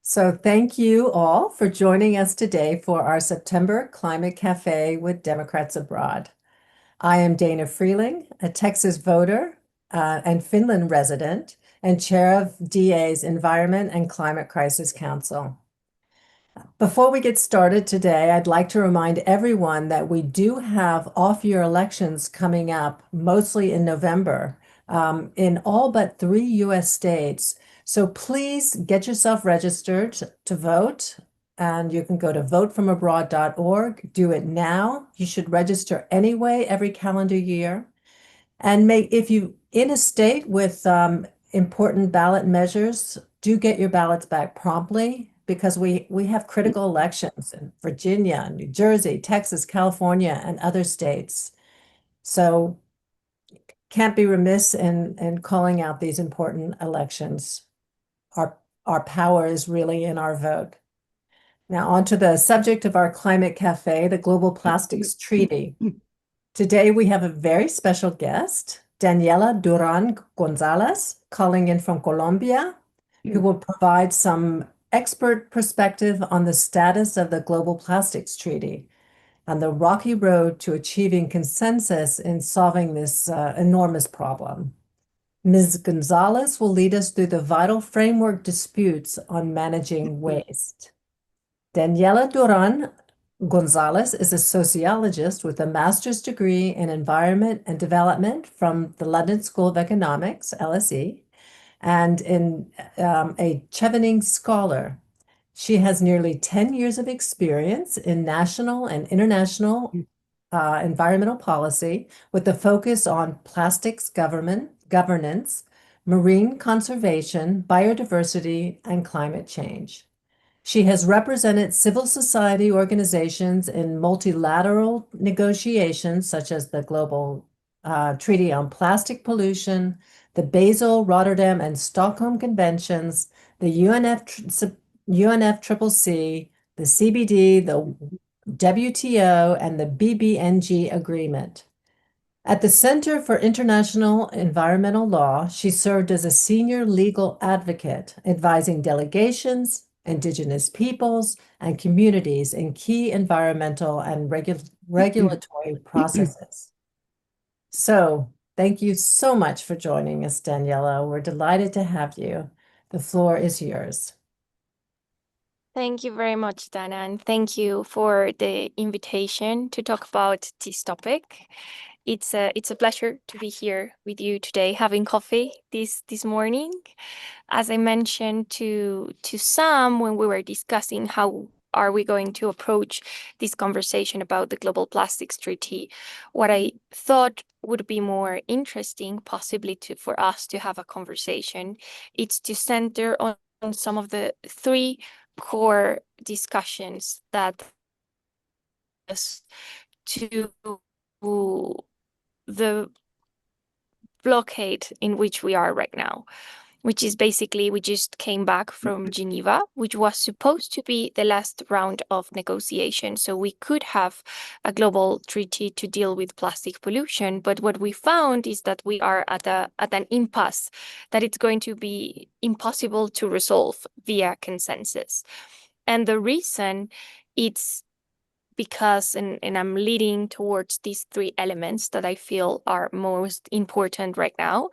So thank you all for joining us today for our September Climate Cafe with Democrats Abroad. I am Dana Freeling, a Texas voter and Finland resident and chair of DA's Environment and Climate Crisis Council. Before we get started today, I'd like to remind everyone that we do have off-year elections coming up, mostly in November, in all but 3 US states. So please get yourself registered to vote, and you can go to votefromabroad.org. Do it now. You should register anyway every calendar year. And if you in a state with important ballot measures, do get your ballots back promptly because we have critical elections in Virginia, New Jersey, Texas, California, and other states. So can't be remiss in calling out these important elections. Our power is really in our vote. Now, on to the subject of our Climate Cafe, the Global Plastics Treaty. Today, we have a very special guest, Daniela Duran González, calling in from Colombia, who will provide some expert perspective on the status of the Global Plastics Treaty and the rocky road to achieving consensus in solving this enormous problem. Ms. Gonzalez will lead us through the vital framework disputes on managing waste. Daniela Duran González is a sociologist with a master's degree in environment and development from the London School of Economics, LSE, and in a Chevening Scholar. She has nearly 10 years of experience in national and international environmental policy with a focus on plastics governance, marine conservation, biodiversity, and climate change. She has represented civil society organizations in multilateral negotiations, such as the Global Treaty on Plastic Pollution, the Basel, Rotterdam, and Stockholm Conventions, the UNFCCC, the CBD, the WTO, and the BBNJ Agreement. At the Center for International Environmental Law, she served as a senior legal advocate, advising delegations, Indigenous peoples, and communities in key environmental and regulatory processes. So, thank you so much for joining us, Daniela. We're delighted to have you. The floor is yours. Thank you very much, Dana, and thank you for the invitation to talk about this topic. It's a pleasure to be here with you today, having coffee this morning. As I mentioned to Sam when we were discussing how are we going to approach this conversation about the Global Plastics Treaty, what I thought would be more interesting, possibly for us to have a conversation, it's to center on some of the three core discussions that us to the blockade in which we are right now, which is basically we just came back from Geneva, which was supposed to be the last round of negotiations. So we could have a global treaty to deal with plastic pollution. But what we found is that we are at an impasse, that it's going to be impossible to resolve via consensus. And the reason it's because, and I'm leading towards these three elements that I feel are most important right now.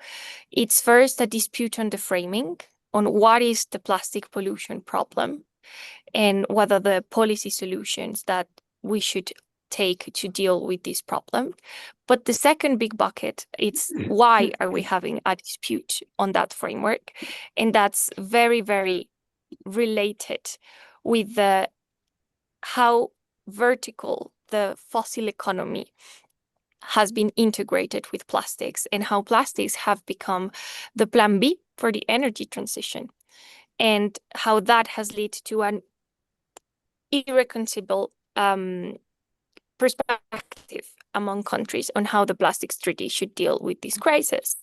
It's first a dispute on the framing, on what is the plastic pollution problem, and what are the policy solutions that we should take to deal with this problem. But the second big bucket, it's why are we having a dispute on that framework? And that's very, very related with how vertical the fossil economy has been integrated with plastics and how plastics have become the plan B for the energy transition, and how that has led to an irreconcilable perspective among countries on how the plastics treaty should deal with this crisis.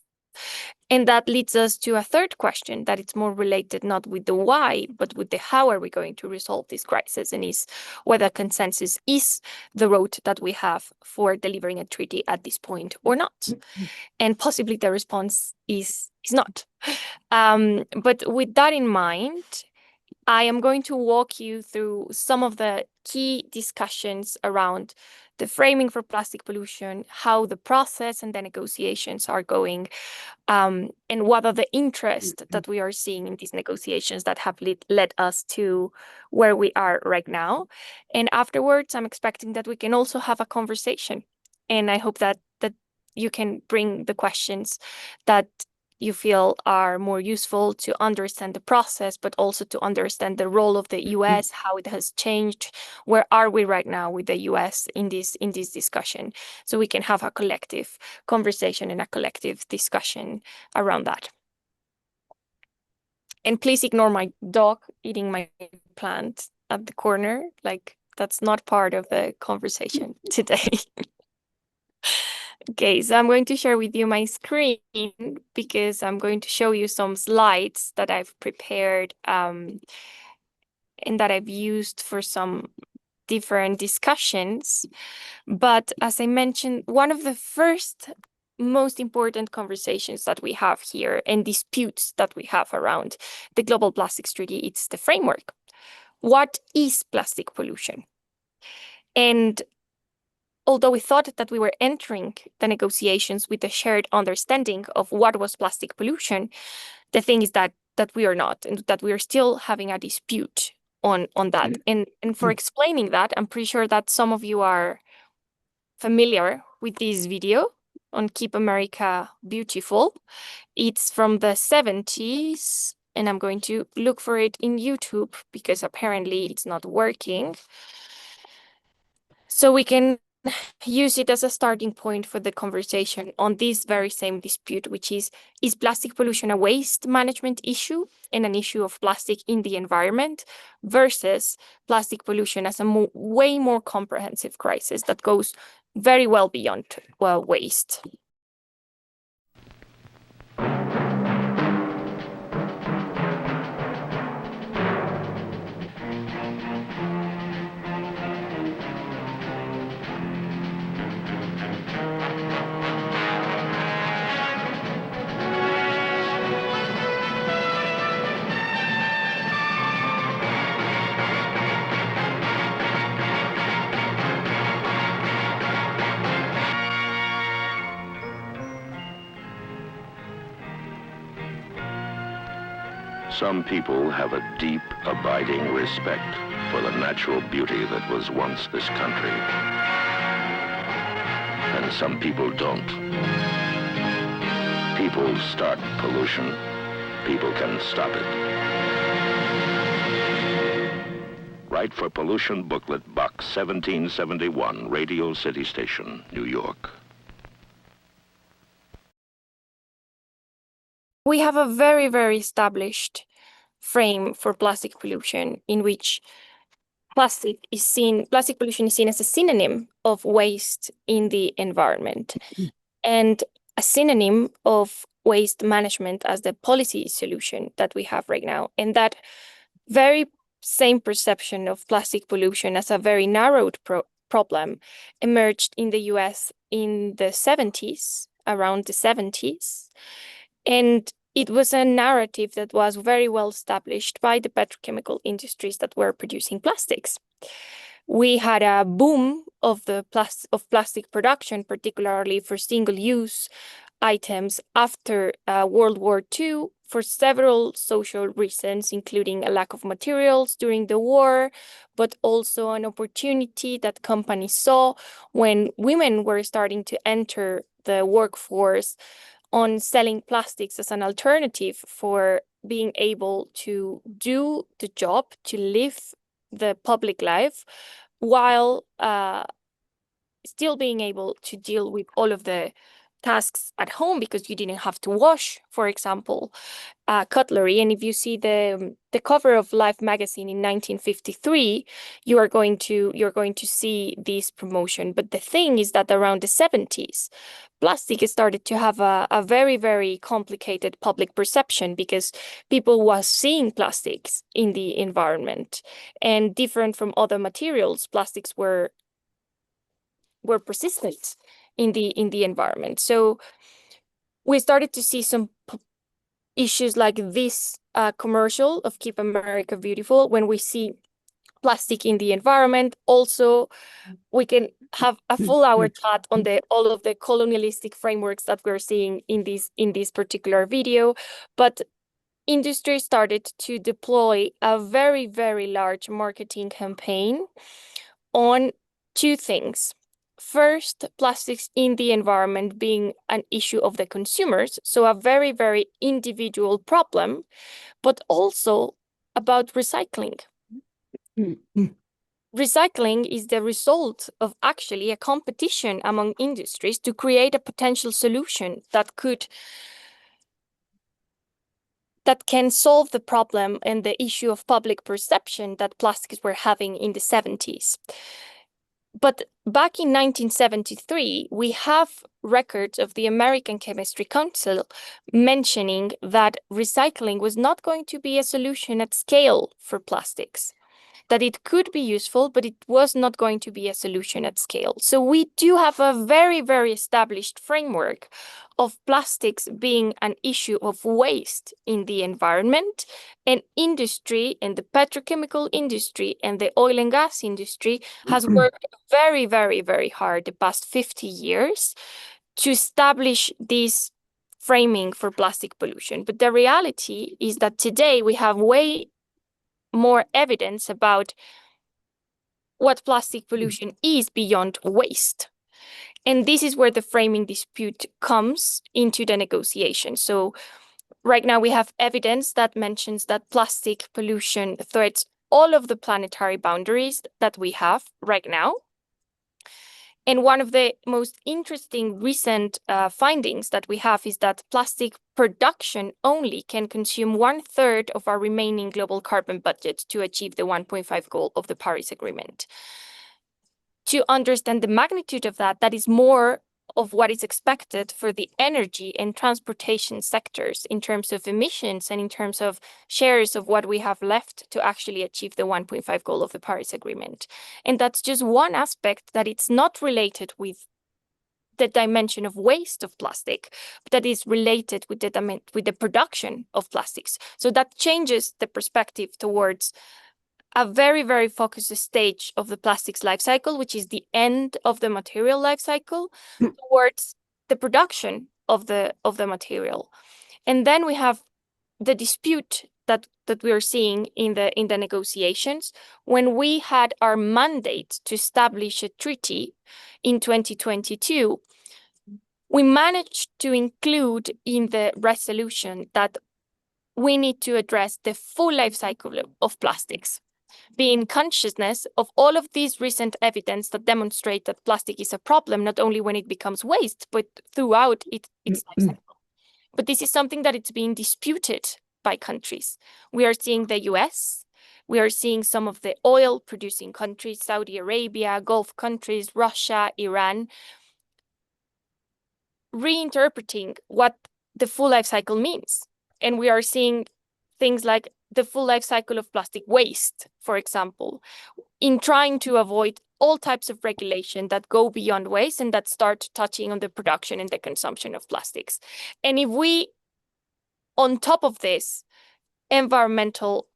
And that leads us to a third question that it's more related not with the why, but with the how are we going to resolve this crisis, and is whether consensus is the road that we have for delivering a treaty at this point or not. And possibly the response is not. But with that in mind, I am going to walk you through some of the key discussions around the framing for plastic pollution, how the process and the negotiations are going, and what are the interests that we are seeing in these negotiations that have led us to where we are right now. And afterwards, I'm expecting that we can also have a conversation. And I hope that you can bring the questions that you feel are more useful to understand the process, but also to understand the role of the US, how it has changed, where are we right now with the US in this discussion, so we can have a collective conversation and a collective discussion around that. And please ignore my dog eating my plant at the corner. Like, that's not part of the conversation today. Okay, so I'm going to share with you my screen because I'm going to show you some slides that I've prepared and that I've used for some different discussions. But as I mentioned, one of the first most important conversations that we have here and disputes that we have around the Global Plastics Treaty, it's the framework. What is plastic pollution? And although we thought that we were entering the negotiations with a shared understanding of what was plastic pollution, the thing is that we are not, and that we are still having a dispute on that. And for explaining that, I'm pretty sure that some of you are familiar with this video on Keep America Beautiful. It's from the 70s, and I'm going to look for it in YouTube because apparently it's not working. So we can use it as a starting point for the conversation on this very same dispute, which is plastic pollution a waste management issue and an issue of plastic in the environment versus plastic pollution as a way more comprehensive crisis that goes very well beyond waste. Some people have a deep, abiding respect for the natural beauty that was once this country. And some people don't. People start pollution. People can stop it. Write for Pollution Booklet, Box 1771, Radio City Station, New York. We have a very, very established frame for plastic pollution in which plastic pollution is seen as a synonym of waste in the environment and a synonym of waste management as the policy solution that we have right now. And that very same perception of plastic pollution as a very narrowed problem emerged in the US in the 70s, around the 70s. And it was a narrative that was very well established by the petrochemical industries that were producing plastics. We had a boom of plastic production, particularly for single-use items after World War II for several social reasons, including a lack of materials during the war, but also an opportunity that companies saw when women were starting to enter the workforce on selling plastics as an alternative for being able to do the job, to live the public life, while still being able to deal with all of the tasks at home because you didn't have to wash, for example, cutlery. And if you see the cover of Life magazine in 1953, you're going to see this promotion. But the thing is that around the 70s, plastic started to have a very, very complicated public perception because people was seeing plastics in the environment, and different from other materials, plastics were persistent in the environment. So we started to see some issues like this commercial of Keep America Beautiful, when we see plastic in the environment. Also, we can have a full hour chat on all of the colonialistic frameworks that we're seeing in this particular video. But industry started to deploy a very, very large marketing campaign on two things. First, plastics in the environment being an issue of the consumers, so a very, very individual problem, but also about recycling. Recycling is the result of actually a competition among industries to create a potential solution that can solve the problem and the issue of public perception that plastics were having in the 70s. But back in 1973, we have records of the American Chemistry Council mentioning that recycling was not going to be a solution at scale for plastics, that it could be useful, but it was not going to be a solution at scale. So we do have a very, very established framework of plastics being an issue of waste in the environment, and industry, and the petrochemical industry and the oil and gas industry has worked very, very, very hard the past 50 years to establish this framing for plastic pollution. But the reality is that today we have way more evidence about what plastic pollution is beyond waste. And this is where the framing dispute comes into the negotiation. So right now we have evidence that mentions that plastic pollution threats all of the planetary boundaries that we have right now. And one of the most interesting recent findings that we have is that plastic production only can consume 1/3 of our remaining global carbon budget to achieve the 1.5 goal of the Paris Agreement. To understand the magnitude of that, that is more of what is expected for the energy and transportation sectors in terms of emissions and in terms of shares of what we have left to actually achieve the 1.5 goal of the Paris Agreement. And that's just one aspect that it's not related with the dimension of waste of plastic, but that is related with the production of plastics. So that changes the perspective towards a very, very focused stage of the plastics life cycle, which is the end of the material life cycle, towards the production of the material. And then we have the dispute that we are seeing in the negotiations. When we had our mandate to establish a treaty in 2022, we managed to include in the resolution that we need to address the full life cycle of plastics, being consciousness of all of these recent evidence that demonstrate that plastic is a problem, not only when it becomes waste, but throughout its life cycle. But this is something that it's being disputed by countries. We are seeing the US, we are seeing some of the oil-producing countries, Saudi Arabia, Gulf countries, Russia, Iran, reinterpreting what the full life cycle means. And we are seeing things like the full life cycle of plastic waste, for example, in trying to avoid all types of regulation that go beyond waste and that start touching on the production and the consumption of plastics. And if we, on top of this environmental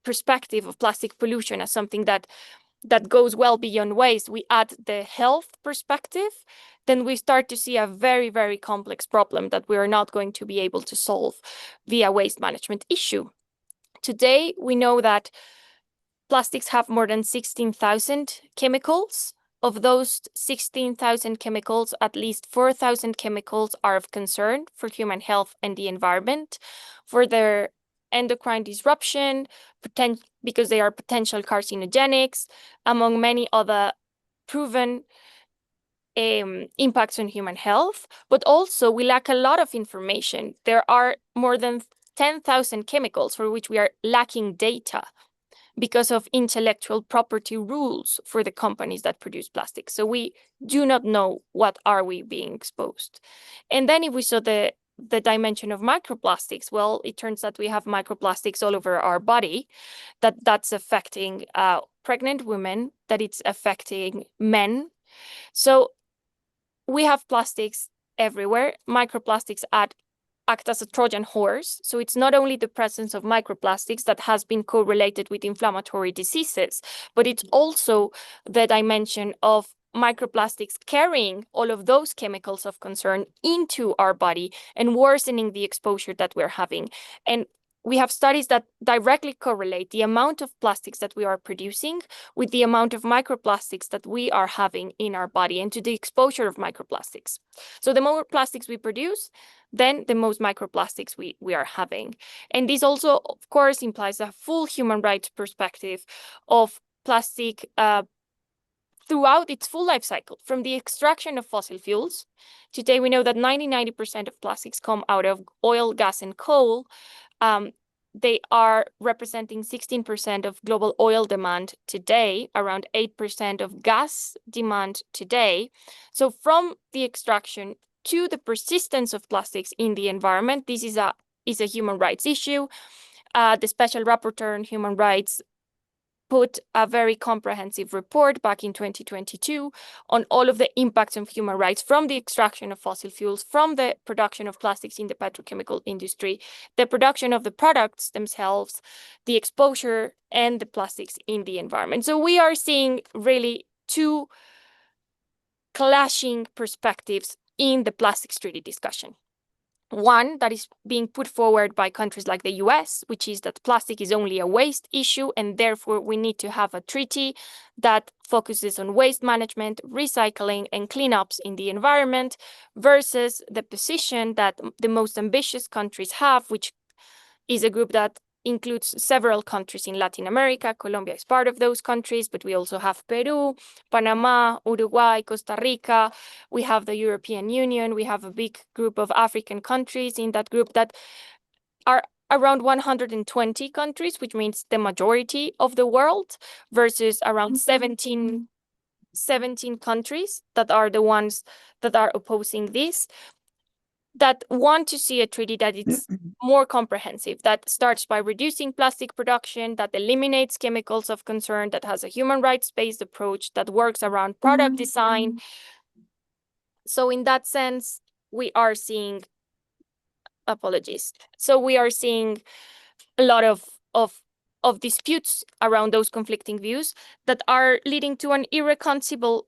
perspective of plastic pollution as something that goes well beyond waste, we add the health perspective, then we start to see a very, very complex problem that we are not going to be able to solve via waste management issue. Today, we know that plastics have more than 16,000 chemicals. Of those 16,000 chemicals, at least 4,000 chemicals are of concern for human health and the environment, for their endocrine disruption, because they are potential carcinogenics, among many other proven impacts on human health. But also, we lack a lot of information. There are more than 10,000 chemicals for which we are lacking data because of intellectual property rules for the companies that produce plastics. So we do not know what are we being exposed. And then if we saw the dimension of microplastics, well, it turns out we have microplastics all over our body, that's affecting pregnant women, that it's affecting men. So we have plastics everywhere. Microplastics add act as a Trojan horse. So it's not only the presence of microplastics that has been correlated with inflammatory diseases, but it's also the dimension of microplastics carrying all of those chemicals of concern into our body and worsening the exposure that we're having. And we have studies that directly correlate the amount of plastics that we are producing with the amount of microplastics that we are having in our body and to the exposure of microplastics. So the more plastics we produce, then the most microplastics we are having. And this also, of course, implies a full human rights perspective of plastic throughout its full life cycle, from the extraction of fossil fuels. Today, we know that 90% of plastics come out of oil, gas, and coal. They are representing 16% of global oil demand today, around 8% of gas demand today. So from the extraction to the persistence of plastics in the environment, this is a human rights issue. The Special Rapporteur on Human Rights put a very comprehensive report back in 2022 on all of the impacts of human rights from the extraction of fossil fuels, from the production of plastics in the petrochemical industry, the production of the products themselves, the exposure, and the plastics in the environment. So we are seeing really two clashing perspectives in the plastics treaty discussion. One that is being put forward by countries like the US, which is that plastic is only a waste issue, and therefore we need to have a treaty that focuses on waste management, recycling, and cleanups in the environment, versus the position that the most ambitious countries have, which is a group that includes several countries in Latin America. Colombia is part of those countries, but we also have Peru, Panama, Uruguay, Costa Rica. We have the European Union. We have a big group of African countries in that group that are around 120 countries, which means the majority of the world, versus around 17 countries that are the ones that are opposing this, that want to see a treaty that is more comprehensive, that starts by reducing plastic production, that eliminates chemicals of concern, that has a human rights-based approach, that works around product design. So in that sense, we are seeing, So we are seeing a lot of disputes around those conflicting views that are leading to an irreconcilable,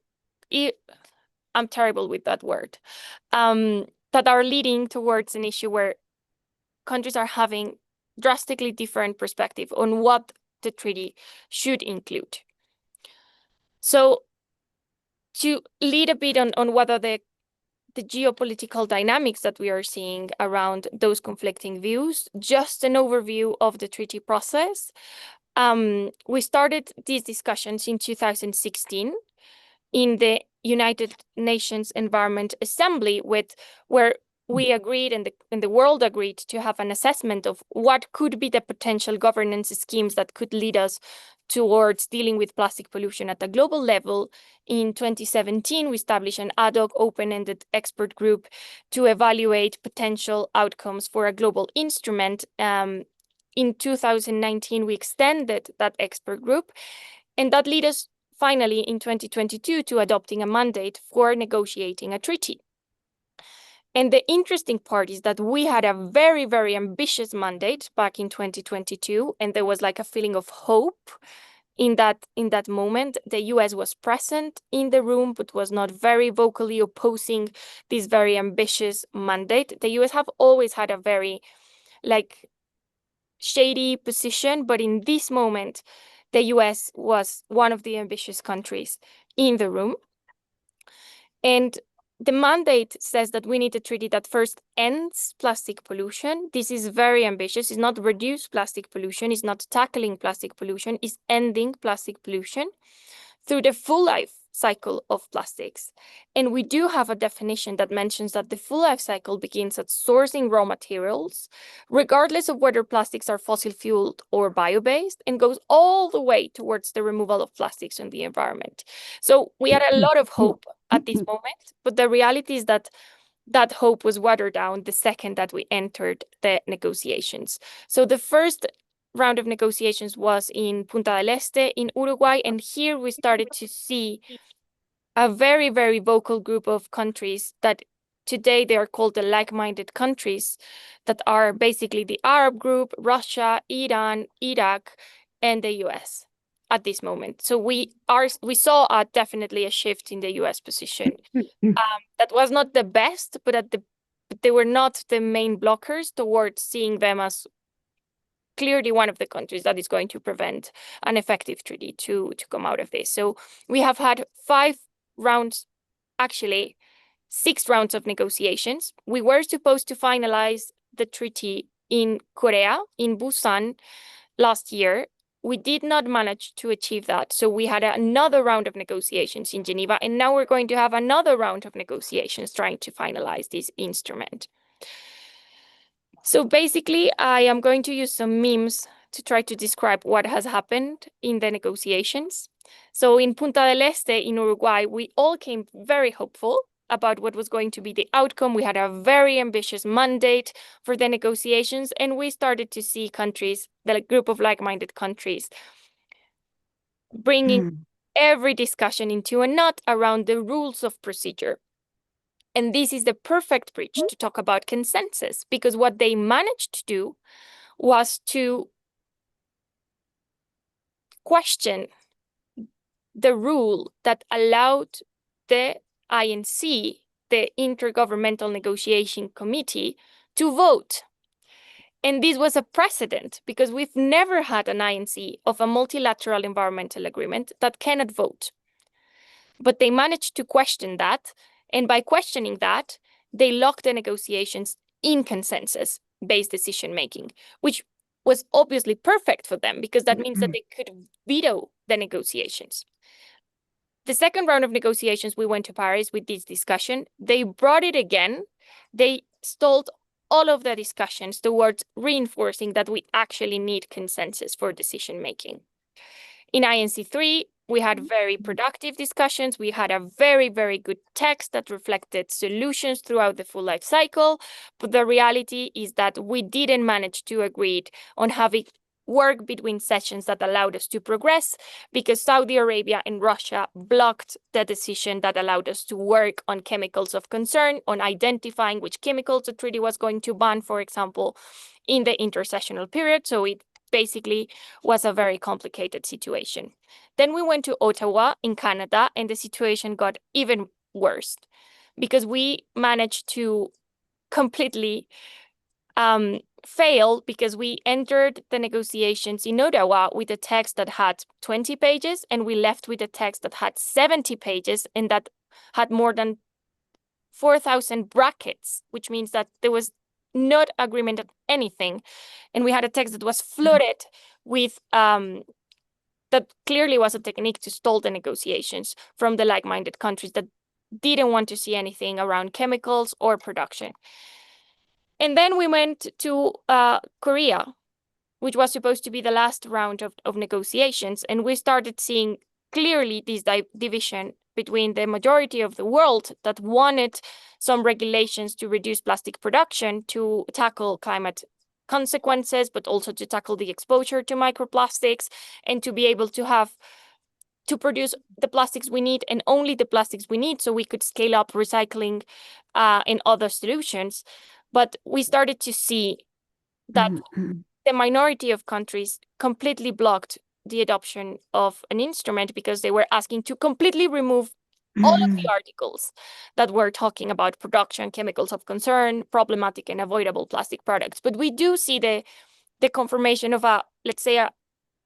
I'm terrible with that word, that are leading towards an issue where countries are having drastically different perspective on what the treaty should include. So to lead a bit on whether the geopolitical dynamics that we are seeing around those conflicting views, just an overview of the treaty process. We started these discussions in 2016 in the United Nations Environment Assembly, where we agreed and the world agreed to have an assessment of what could be the potential governance schemes that could lead us towards dealing with plastic pollution at a global level. In 2017, we established an ad hoc open-ended expert group to evaluate potential outcomes for a global instrument. In 2019, we extended that expert group, and that led us finally in 2022 to adopting a mandate for negotiating a treaty. And the interesting part is that we had a very, very ambitious mandate back in 2022, and there was like a feeling of hope in that moment. The US was present in the room, but was not very vocally opposing this very ambitious mandate. The US have always had a very shady position, but in this moment, the US was one of the ambitious countries in the room. And the mandate says that we need a treaty that first ends plastic pollution. This is very ambitious. It's not reduce plastic pollution. It's not tackling plastic pollution. It's ending plastic pollution through the full life cycle of plastics. And we do have a definition that mentions that the full life cycle begins at sourcing raw materials, regardless of whether plastics are fossil fueled or bio-based, and goes all the way towards the removal of plastics from the environment. So we had a lot of hope at this moment, but the reality is that that hope was watered down the second that we entered the negotiations. So the first round of negotiations was in Punta del Este in Uruguay, and here we started to see a very, very vocal group of countries that today they are called the like-minded countries, that are basically the Arab group, Russia, Iran, Iraq, and the US at this moment. So we saw definitely a shift in the US position. That was not the best, but they were not the main blockers towards seeing them as clearly one of the countries that is going to prevent an effective treaty to come out of this. So we have had 5 rounds, actually 6 rounds of negotiations. We were supposed to finalize the treaty in Korea, in Busan, last year. We did not manage to achieve that. So we had another round of negotiations in Geneva, and now we're going to have another round of negotiations trying to finalize this instrument. So basically, I am going to use some memes to try to describe what has happened in the negotiations. So in Punta del Este in Uruguay, we all came very hopeful about what was going to be the outcome. We had a very ambitious mandate for the negotiations, and we started to see countries, the group of like-minded countries, bringing every discussion into a knot around the rules of procedure. And this is the perfect bridge to talk about consensus, because what they managed to do was to question the rule that allowed the INC, the Intergovernmental Negotiation Committee, to vote. And this was a precedent, because we've never had an INC of a multilateral environmental agreement that cannot vote. But they managed to question that. And by questioning that, they locked the negotiations in consensus-based decision-making, which was obviously perfect for them, because that means that they could veto the negotiations. The second round of negotiations, we went to Paris with this discussion. They brought it again. They stalled all of the discussions towards reinforcing that we actually need consensus for decision-making. In INC3, we had very productive discussions. We had a very, very good text that reflected solutions throughout the full life cycle. But the reality is that we didn't manage to agree on having work between sessions that allowed us to progress, because Saudi Arabia and Russia blocked the decision that allowed us to work on chemicals of concern, on identifying which chemicals the treaty was going to ban, for example, in the intersessional period. So it basically was a very complicated situation. Then we went to Ottawa in Canada, and the situation got even worse, because we managed to completely fail, because we entered the negotiations in Ottawa with a text that had 20 pages, and we left with a text that had 70 pages and that had more than 4,000 brackets, which means that there was not agreement on anything. And we had a text that was flooded with that clearly was a technique to stall the negotiations from the like-minded countries that didn't want to see anything around chemicals or production. And then we went to Korea, which was supposed to be the last round of negotiations. And we started seeing clearly this division between the majority of the world that wanted some regulations to reduce plastic production, to tackle climate consequences, but also to tackle the exposure to microplastics, and to be able to produce the plastics we need, and only the plastics we need, so we could scale up recycling and other solutions. But we started to see that the minority of countries completely blocked the adoption of an instrument, because they were asking to completely remove all of the articles that were talking about production, chemicals of concern, problematic and avoidable plastic products. But we do see the confirmation of let's say,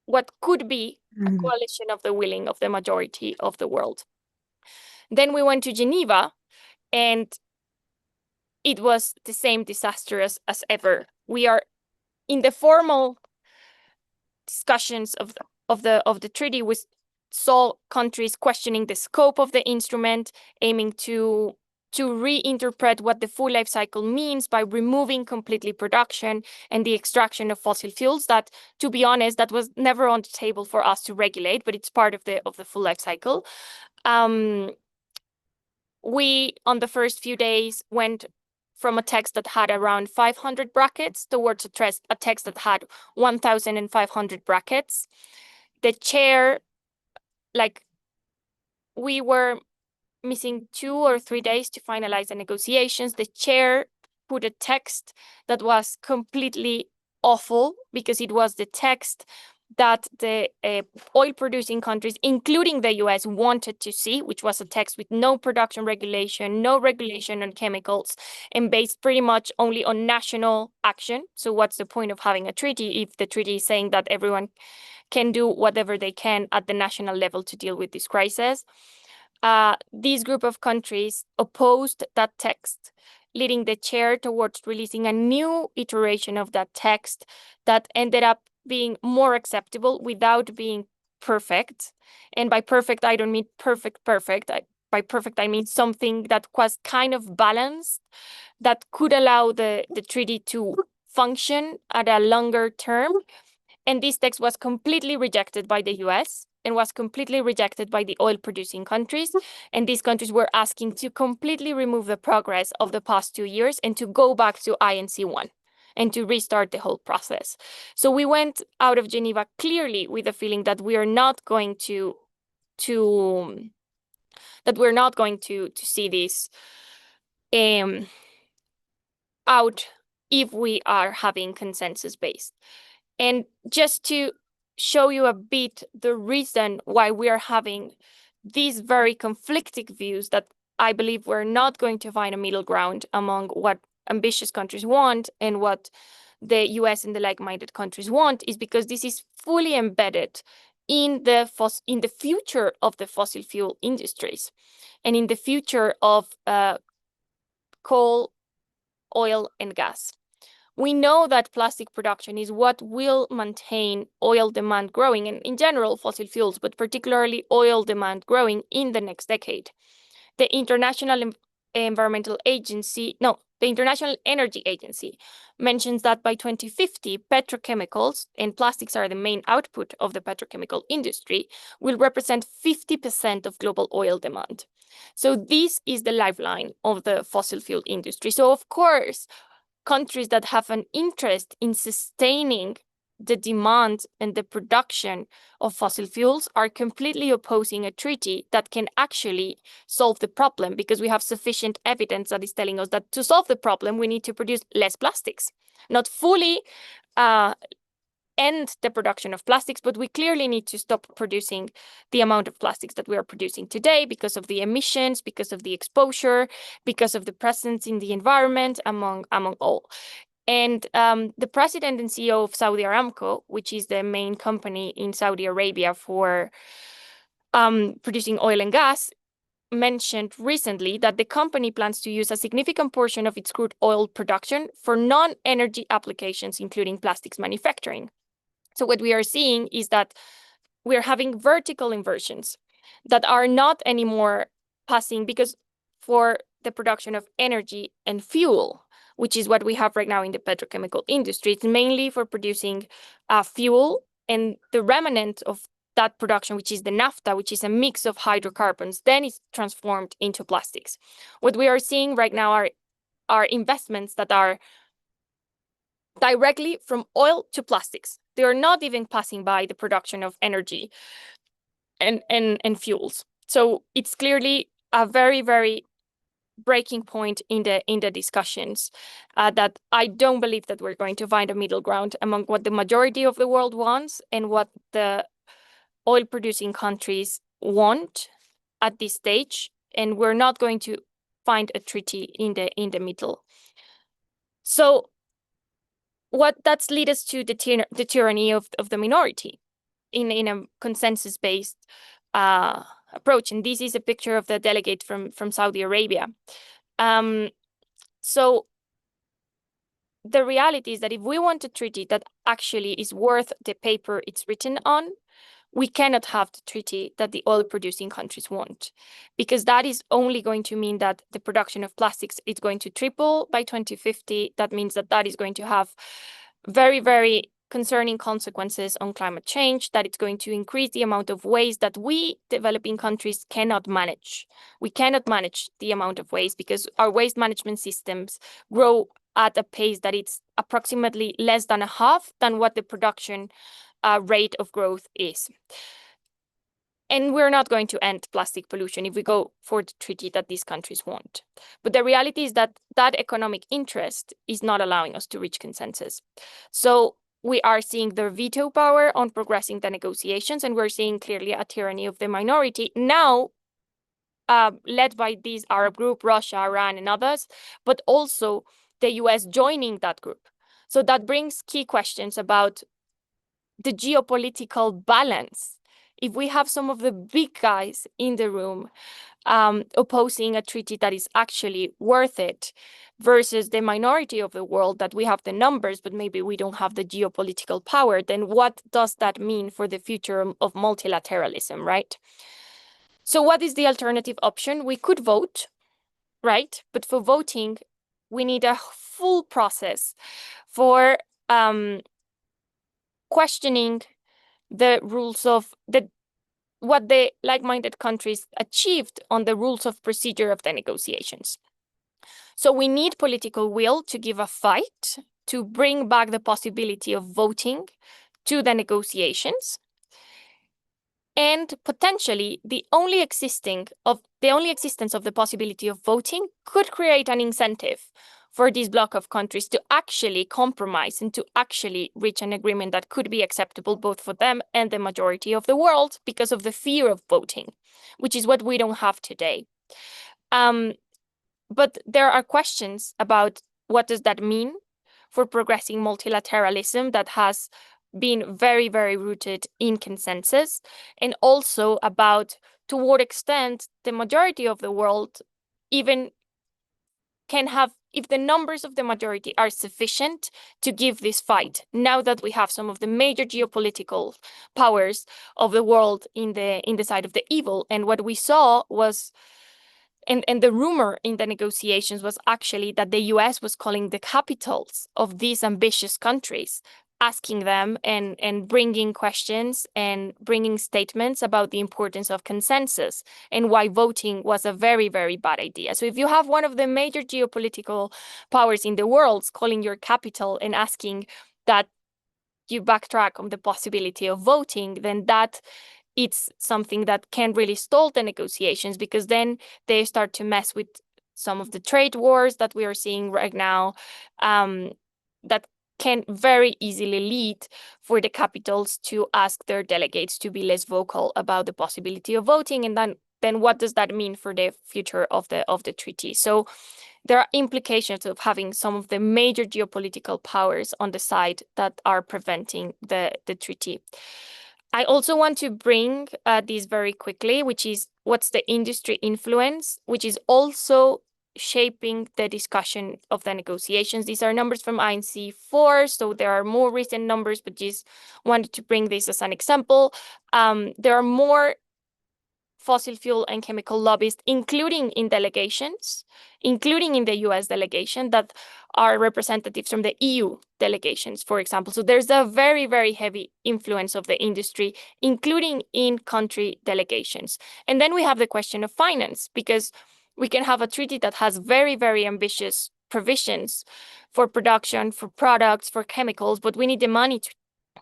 what could be a coalition of the willing of the majority of the world. Then we went to Geneva, and it was the same disaster as ever. We are in the formal discussions of the treaty. We saw countries questioning the scope of the instrument, aiming to reinterpret what the full life cycle means by removing completely production and the extraction of fossil fuels. That, to be honest, that was never on the table for us to regulate, but it's part of the full life cycle. We, on the first few days, went from a text that had around 500 brackets towards a text that had 1,500 brackets. The chair, we were missing 2 or 3 days to finalize the negotiations. The chair put a text that was completely awful because it was the text that the oil-producing countries, including the US, wanted to see, which was a text with no production regulation, no regulation on chemicals, and based pretty much only on national action. So what's the point of having a treaty if the treaty is saying that everyone can do whatever they can at the national level to deal with this crisis? This group of countries opposed that text, leading the chair towards releasing a new iteration of that text that ended up being more acceptable without being perfect. And by perfect, I don't mean perfect. By perfect, I mean something that was kind of balanced, that could allow the treaty to function at a longer term. And this text was completely rejected by the US and was completely rejected by the oil-producing countries. And these countries were asking to completely remove the progress of the past 2 years and to go back to INC1 and to restart the whole process. So we went out of Geneva clearly with the feeling that we are not going to see this out if we are having consensus-based. And just to show you a bit the reason why we are having these very conflicting views, that I believe we're not going to find a middle ground among what ambitious countries want and what the US and the like-minded countries want, is because this is fully embedded in the future of the fossil fuel industries and in the future of coal, oil, and gas. We know that plastic production is what will maintain oil demand growing, and in general fossil fuels, but particularly oil demand growing in the next decade. The International Energy Agency mentions that by 2050, petrochemicals, and plastics are the main output of the petrochemical industry, will represent 50% of global oil demand. So this is the lifeline of the fossil fuel industry. So of course, countries that have an interest in sustaining the demand and the production of fossil fuels are completely opposing a treaty that can actually solve the problem, because we have sufficient evidence that is telling us that to solve the problem, we need to produce less plastics. Not fully end the production of plastics, but we clearly need to stop producing the amount of plastics that we are producing today because of the emissions, because of the exposure, because of the presence in the environment, among all. And the president and CEO of Saudi Aramco, which is the main company in Saudi Arabia for producing oil and gas, mentioned recently that the company plans to use a significant portion of its crude oil production for non-energy applications, including plastics manufacturing. So what we are seeing is that we're having vertical inversions that are not anymore passing, because for the production of energy and fuel, which is what we have right now in the petrochemical industry, it's mainly for producing fuel, and the remnant of that production, which is the naphtha, which is a mix of hydrocarbons, then is transformed into plastics. What we are seeing right now are investments that are directly from oil to plastics. They are not even passing by the production of energy and fuels. So it's clearly a very, very breaking point in the discussions that I don't believe that we're going to find a middle ground among what the majority of the world wants and what the oil-producing countries want at this stage, and we're not going to find a treaty in the middle. So what that's lead us to the tyranny of the minority in a consensus-based approach. And this is a picture of the delegate from Saudi Arabia. So the reality is that if we want a treaty that actually is worth the paper it's written on, we cannot have the treaty that the oil-producing countries want, because that is only going to mean that the production of plastics is going to triple by 2050. That means that is going to have very, very concerning consequences on climate change, that it's going to increase the amount of waste that we developing countries cannot manage. We cannot manage the amount of waste because our waste management systems grow at a pace that it's approximately less than a half than what the production rate of growth is. And we're not going to end plastic pollution if we go for the treaty that these countries want. But the reality is that that economic interest is not allowing us to reach consensus. So we are seeing their veto power on progressing the negotiations, and we're seeing clearly a tyranny of the minority now, led by this Arab group, Russia, Iran, and others, but also the US joining that group. So that brings key questions about the geopolitical balance. If we have some of the big guys in the room opposing a treaty that is actually worth it versus the minority of the world that we have the numbers, but maybe we don't have the geopolitical power, then what does that mean for the future of multilateralism, right? So what is the alternative option? We could vote, right? But for voting, we need a full process for questioning the rules of what the like-minded countries achieved on the rules of procedure of the negotiations. So we need political will to give a fight to bring back the possibility of voting to the negotiations. And potentially the only existence of the possibility of voting could create an incentive for this bloc of countries to actually compromise and to actually reach an agreement that could be acceptable both for them and the majority of the world because of the fear of voting, which is what we don't have today. But there are questions about what does that mean for progressing multilateralism that has been very, very rooted in consensus, and also about to what extent the majority of the world even can have, if the numbers of the majority are sufficient to give this fight, now that we have some of the major geopolitical powers of the world in the side of the evil. And what we saw was, and the rumor in the negotiations was actually that the US was calling the capitals of these ambitious countries, asking them and bringing questions and bringing statements about the importance of consensus and why voting was a very, very bad idea. So if you have one of the major geopolitical powers in the world calling your capital and asking that you backtrack on the possibility of voting, then that it's something that can really stall the negotiations, because then they start to mess with some of the trade wars that we are seeing right now, that can very easily lead for the capitals to ask their delegates to be less vocal about the possibility of voting. And then what does that mean for the future of the treaty? So there are implications of having some of the major geopolitical powers on the side that are preventing the treaty. I also want to bring this very quickly, which is what's the industry influence, which is also shaping the discussion of the negotiations. These are numbers from INC4, so there are more recent numbers, but just wanted to bring this as an example. There are more fossil fuel and chemical lobbyists, including in delegations, including in the US delegation, that are representatives from the EU delegations, for example. So there's a very, very heavy influence of the industry, including in country delegations. And then we have the question of finance, because we can have a treaty that has very, very ambitious provisions for production, for products, for chemicals, but we need the money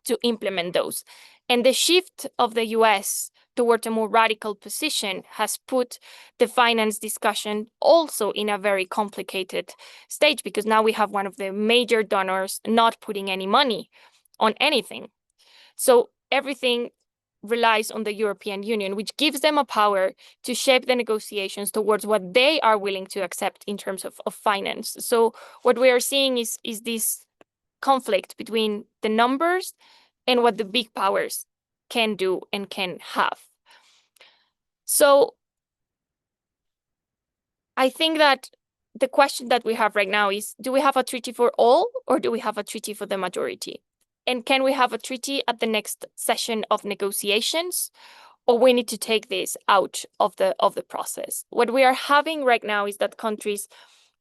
to implement those. And the shift of the US towards a more radical position has put the finance discussion also in a very complicated stage, because now we have one of the major donors not putting any money on anything. So everything relies on the European Union, which gives them a power to shape the negotiations towards what they are willing to accept in terms of finance. So what we are seeing is this conflict between the numbers and what the big powers can do and can have. So I think that the question that we have right now is, do we have a treaty for all, or do we have a treaty for the majority? And can we have a treaty at the next session of negotiations, or we need to take this out of the process? What we are having right now is that countries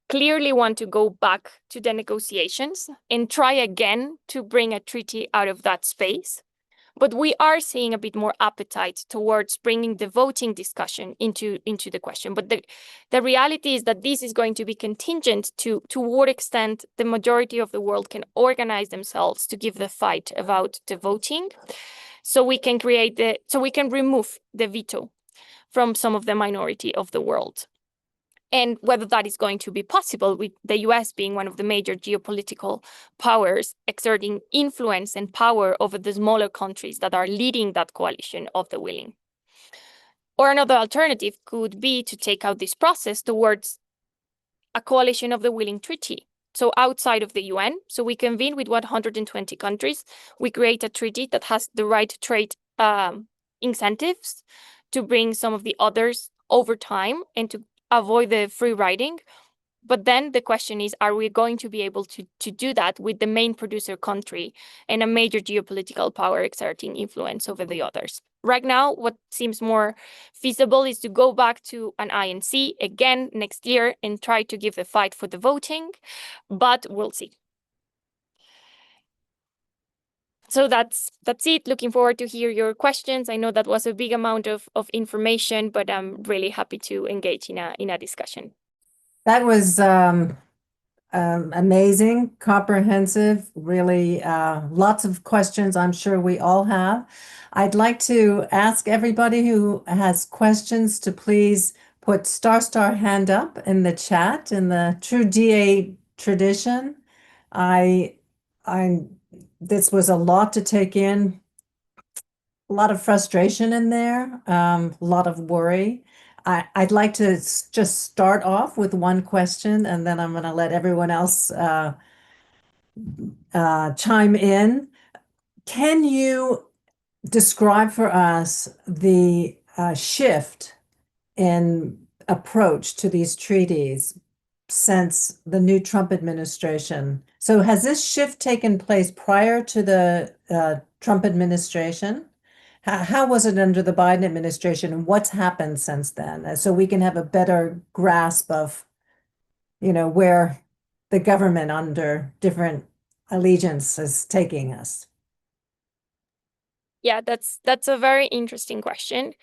clearly want to go back to the negotiations and try again to bring a treaty out of that space. But we are seeing a bit more appetite towards bringing the voting discussion into the question. But the reality is that this is going to be contingent to what extent the majority of the world can organize themselves to give the fight about the voting. so we can remove the veto from some of the minority of the world. And whether that is going to be possible with the US being one of the major geopolitical powers exerting influence and power over the smaller countries that are leading that coalition of the willing. Or another alternative could be to take out this process towards a coalition of the willing treaty. So outside of the UN, so we convene with 120 countries, we create a treaty that has the right trade incentives to bring some of the others over time and to avoid the free riding. But then the question is, are we going to be able to do that with the main producer country and a major geopolitical power exerting influence over the others? Right now, what seems more feasible is to go back to an INC again next year and try to give the fight for the voting, but we'll see. So that's it. Looking forward to hear your questions. I know that was a big amount of information, but I'm really happy to engage in a discussion. That was amazing, comprehensive, really lots of questions I'm sure we all have. I'd like to ask everybody who has questions to please put star hand up in the chat. In the true DA tradition, this was a lot to take in, a lot of frustration in there, a lot of worry. I'd like to just start off with one question, and then I'm going to let everyone else chime in. Can you describe for us the shift in approach to these treaties since the new Trump administration? So has this shift taken place prior to the Trump administration? How was it under the Biden administration, and what's happened since then? So we can have a better grasp of, where the government under different allegiance is taking us. Yeah, that's a very interesting question.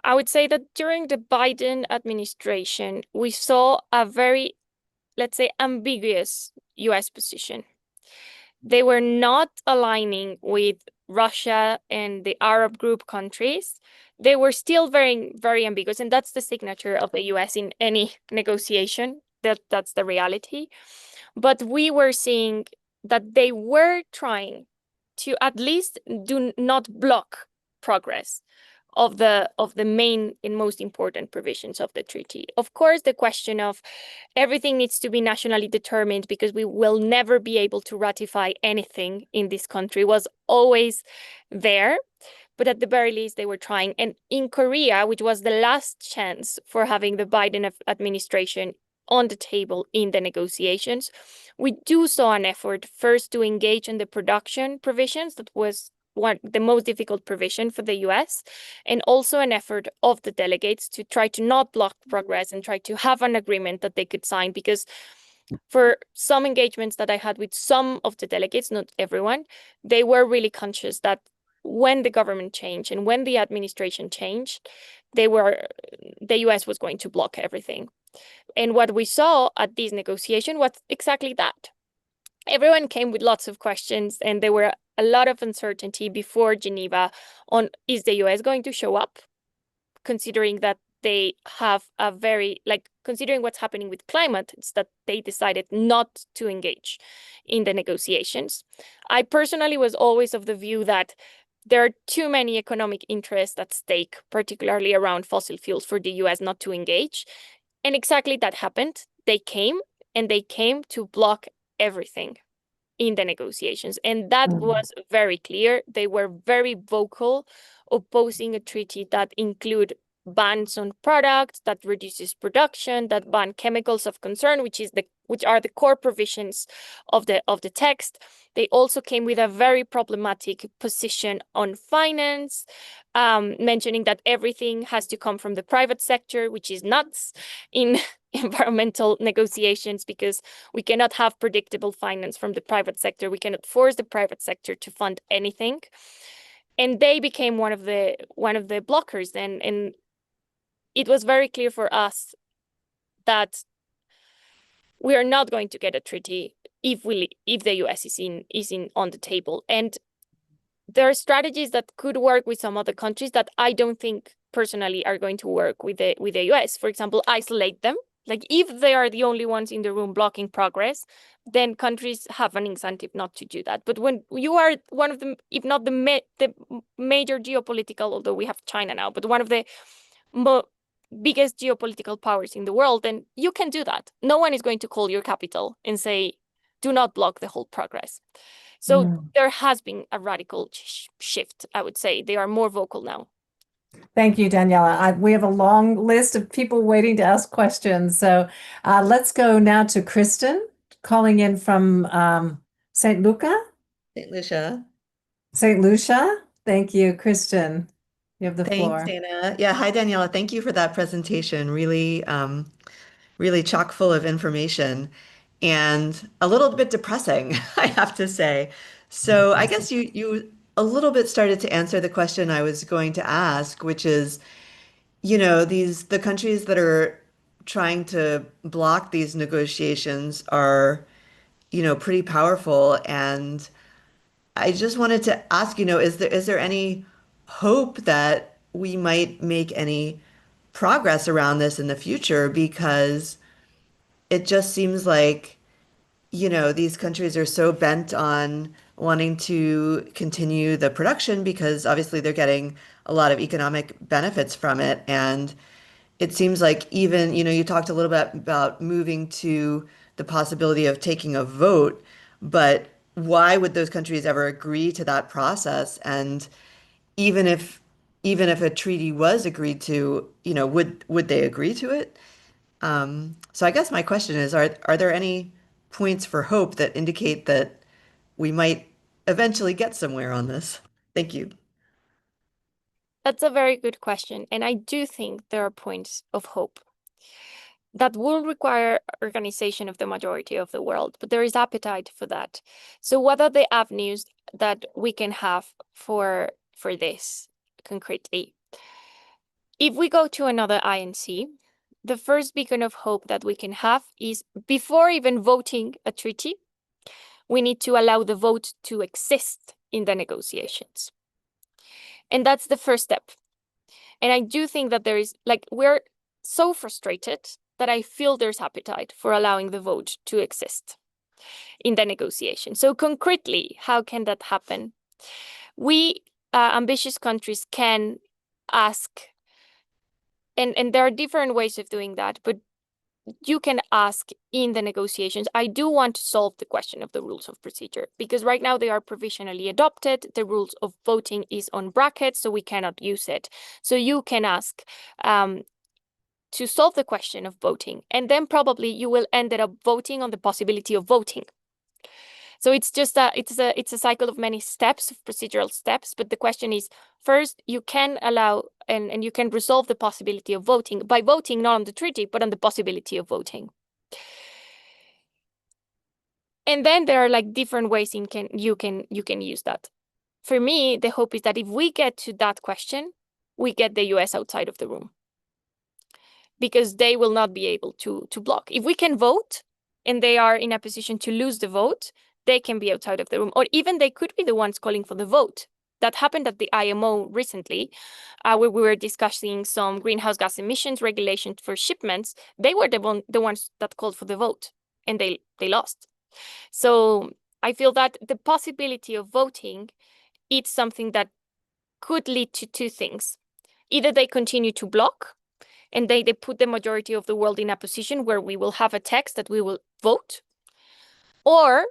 I would say that during the Biden administration, we saw a very, let's say, ambiguous US position. They were not aligning with Russia and the Arab group countries. They were still very, very ambiguous. And that's the signature of the US in any negotiation. That's the reality. But we were seeing that they were trying to at least do not block progress of the main and most important provisions of the treaty. Of course, the question of everything needs to be nationally determined because we will never be able to ratify anything in this country was always there. But at the very least, they were trying. And in Korea, which was the last chance for having the Biden administration on the table in the negotiations, we saw an effort first to engage in the production provisions. That was the most difficult provision for the US, and also an effort of the delegates to try to not block progress and try to have an agreement that they could sign. Because for some engagements that I had with some of the delegates, not everyone, they were really conscious that when the government changed and when the administration changed, the US was going to block everything. And what we saw at this negotiation was exactly that. Everyone came with lots of questions, and there were a lot of uncertainty before Geneva on, is the US going to show up, considering that they have considering what's happening with climate, it's that they decided not to engage in the negotiations. I personally was always of the view that there are too many economic interests at stake, particularly around fossil fuels, for the US not to engage. And exactly that happened. They came to block everything in the negotiations. And that was very clear. They were very vocal, opposing a treaty that include bans on products, that reduces production, that ban chemicals of concern, which are the core provisions of the text. They also came with a very problematic position on finance, mentioning that everything has to come from the private sector, which is nuts in environmental negotiations, because we cannot have predictable finance from the private sector. We cannot force the private sector to fund anything. And they became one of the blockers. And it was very clear for us that we are not going to get a treaty if the US is in on the table. And there are strategies that could work with some other countries that I don't think personally are going to work with the US. For example, isolate them. Like if they are the only ones in the room blocking progress, then countries have an incentive not to do that. But when you are one of the, if not the major geopolitical, although we have China now, but one of the biggest geopolitical powers in the world, then you can do that. No one is going to call your capital and say, do not block the whole progress. So there has been a radical shift, I would say. They are more vocal now. Thank you, Daniela. We have a long list of people waiting to ask questions. So let's go now to Kristen, calling in from St. Lucia. St. Lucia. St. Lucia. Thank you, Kristen. You have the Thanks, floor. Dana. Yeah, hi, Daniela. Thank you for that presentation. Really, really chock full of information and a little bit depressing, I have to say. So I guess you a little bit started to answer the question I was going to ask, which is, the countries that are trying to block these negotiations are, pretty powerful. And I just wanted to ask, is there any hope that we might make any progress around this in the future? Because it just seems like, these countries are so bent on wanting to continue the production because obviously they're getting a lot of economic benefits from it. And it seems like even, you talked a little bit about moving to the possibility of taking a vote, but why would those countries ever agree to that process? And even if a treaty was agreed to, would they agree to it? So I guess my question is, are there any points for hope that indicate that we might eventually get somewhere on this? Thank you. That's a very good question. And I do think there are points of hope that will require organization of the majority of the world, but there is appetite for that. So what are the avenues that we can have for this concretely? If we go to another INC, the first beacon of hope that we can have is before even voting a treaty, we need to allow the vote to exist in the negotiations. And that's the first step. And I do think that there is, we're so frustrated that I feel there's appetite for allowing the vote to exist in the negotiation. So concretely, how can that happen? We, ambitious countries, can ask, and there are different ways of doing that, but you can ask in the negotiations, I do want to solve the question of the rules of procedure, because right now they are provisionally adopted. The rules of voting is on brackets, so we cannot use it. So you can ask to solve the question of voting, and then probably you will end up voting on the possibility of voting. So it's just it's a cycle of many steps, of procedural steps. But the question is, first, you can allow and you can resolve the possibility of voting by voting not on the treaty, but on the possibility of voting. And then there are different ways you can use that. For me, the hope is that if we get to that question, we get the US outside of the room, because they will not be able to block. If we can vote and they are in a position to lose the vote, they can be outside of the room, or even they could be the ones calling for the vote. That happened at the IMO recently, where we were discussing some greenhouse gas emissions regulations for shipments. They were the ones that called for the vote, and they lost. So I feel that the possibility of voting, it's something that could lead to two things. Either they continue to block, and they put the majority of the world in a position where we will have a text that we will vote, or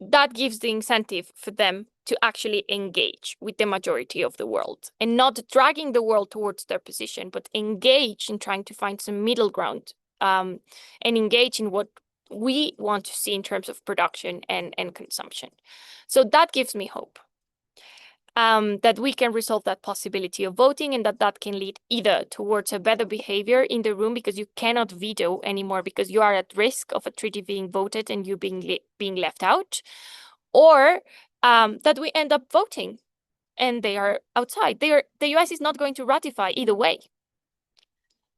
that gives the incentive for them to actually engage with the majority of the world and not dragging the world towards their position, but engage in trying to find some middle ground and engage in what we want to see in terms of production and consumption. So that gives me hope. That we can resolve that possibility of voting, and that can lead either towards a better behavior in the room, because you cannot veto anymore because you are at risk of a treaty being voted and you being left out, or that we end up voting and they are outside. The US is not going to ratify either way.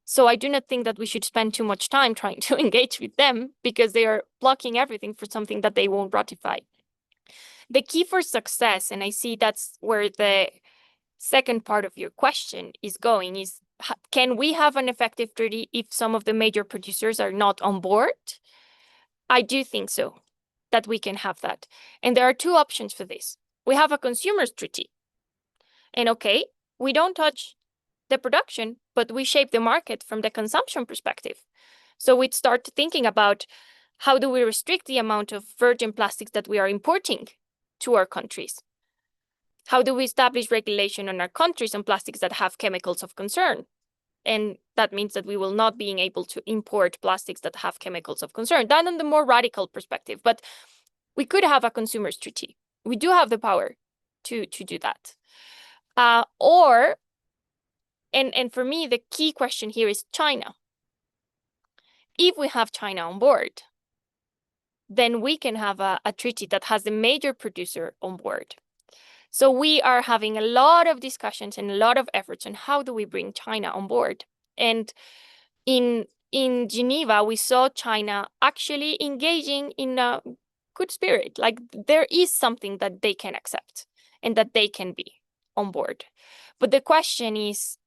So I do not think that we should spend too much time trying to engage with them, because they are blocking everything for something that they won't ratify. the key for success, and I see that's where the second part of your question is going, is can we have an effective treaty if some of the major producers are not on board? I do think so, that we can have that. And there are two options for this. We have a consumers treaty. And okay, we don't touch the production, but we shape the market from the consumption perspective. So we'd start thinking about how do we restrict the amount of virgin plastics that we are importing to our countries? How do we establish regulation on our countries on plastics that have chemicals of concern? And that means that we will not be able to import plastics that have chemicals of concern. That on the more radical perspective, but we could have a consumers treaty. We do have the power to do that. And for me, the key question here is China. If we have China on board, then we can have a treaty that has the major producer on board. So we are having a lot of discussions and a lot of efforts on how do we bring China on board. And in Geneva, we saw China actually engaging in a good spirit. Like there is something that they can accept and that they can be on board. But the question is,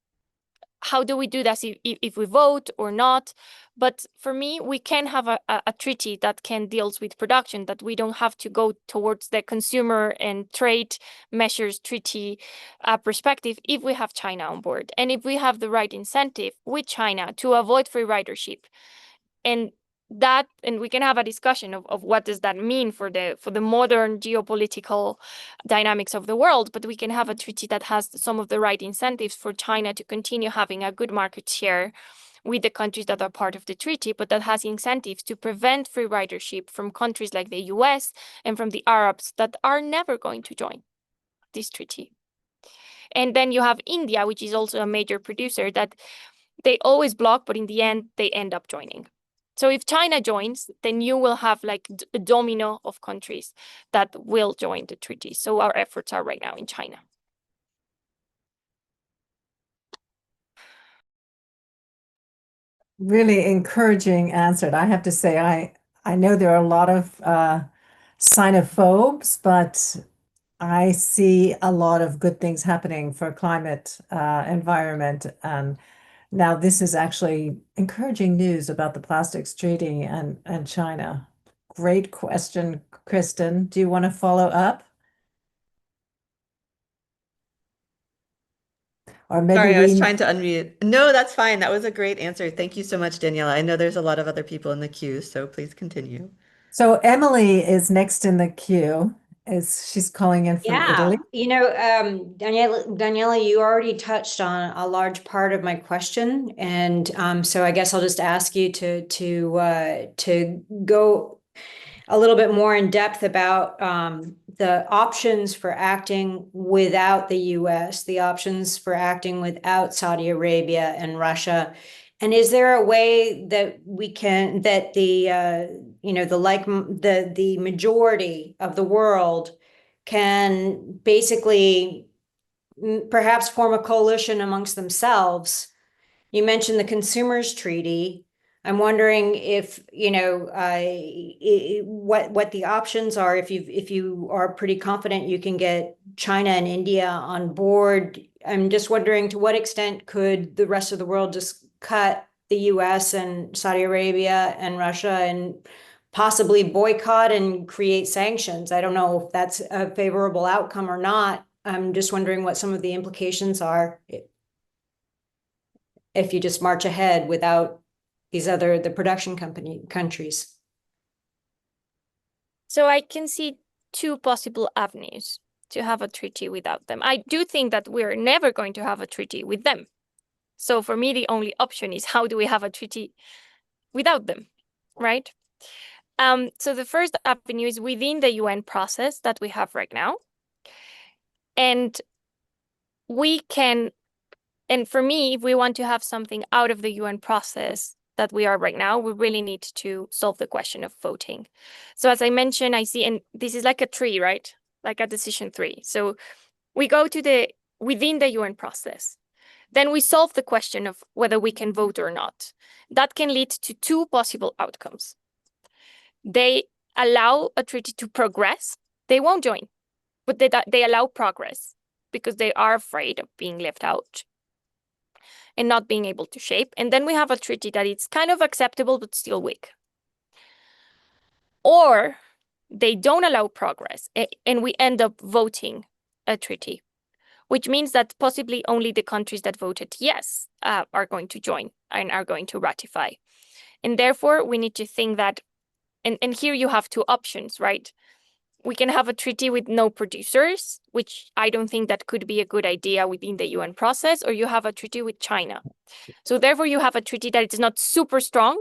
how do we do that if we vote or not? But for me, we can have a treaty that can deal with production, that we don't have to go towards the consumer and trade measures treaty perspective if we have China on board. And if we have the right incentive with China to avoid free ridership. And we can have a discussion of what does that mean for the modern geopolitical dynamics of the world, but we can have a treaty that has some of the right incentives for China to continue having a good market share with the countries that are part of the treaty, but that has incentives to prevent free ridership from countries like the US and from the Arabs that are never going to join this treaty. And then you have India, which is also a major producer that they always block, but in the end, they end up joining. So if China joins, then you will have like a domino of countries that will join the treaty. So our efforts are right now in China. Really encouraging answer. I have to say, I know there are a lot of xenophobes, but I see a lot of good things happening for climate environment. And now this is actually encouraging news about the plastics treaty and China. Great question, Kristen. Do you want to follow up? Or maybe Sorry, I was trying to unmute. No, that's fine. That was a great answer. Thank you so much, Daniela. I know there's a lot of other people in the queue, so please continue. So Emily is next in the queue. She's calling in from Italy? Daniela, you already touched on a large part of my question, and so I guess I'll just ask you to go a little bit more in depth about the options for acting without the US, the options for acting without Saudi Arabia and Russia. And is there a way that we can, that the majority of the world can basically perhaps form a coalition amongst themselves? You mentioned the Consumers Treaty. I'm wondering if, what the options are, if you are pretty confident you can get China and India on board. I'm just wondering, to what extent could the rest of the world just cut the US and Saudi Arabia and Russia and possibly boycott and create sanctions? I don't know if that's a favorable outcome or not. I'm just wondering what some of the implications are if you just march ahead without the production countries. So I can see two possible avenues to have a treaty without them. I do think that we're never going to have a treaty with them. So for me, the only option is, how do we have a treaty without them, right? So the first avenue is within the UN process that we have right now. And for me, if we want to have something out of the UN process that we are right now, we really need to solve the question of voting. So as I mentioned, I see, and this is like a tree, right? Like a decision tree. So we go to within the UN process. Then we solve the question of whether we can vote or not. That can lead to two possible outcomes. They allow a treaty to progress they won't join, but they allow progress because they are afraid of being left out and not being able to shape. And then we have a treaty that it's kind of acceptable, but still weak. Or they don't allow progress and we end up voting a treaty, which means that possibly only the countries that voted yes are going to join and are going to ratify. And therefore, we need to think that, and here you have two options, right? We can have a treaty with no producers, which I don't think that could be a good idea within the UN process, or you have a treaty with China. So therefore, you have a treaty that is not super strong,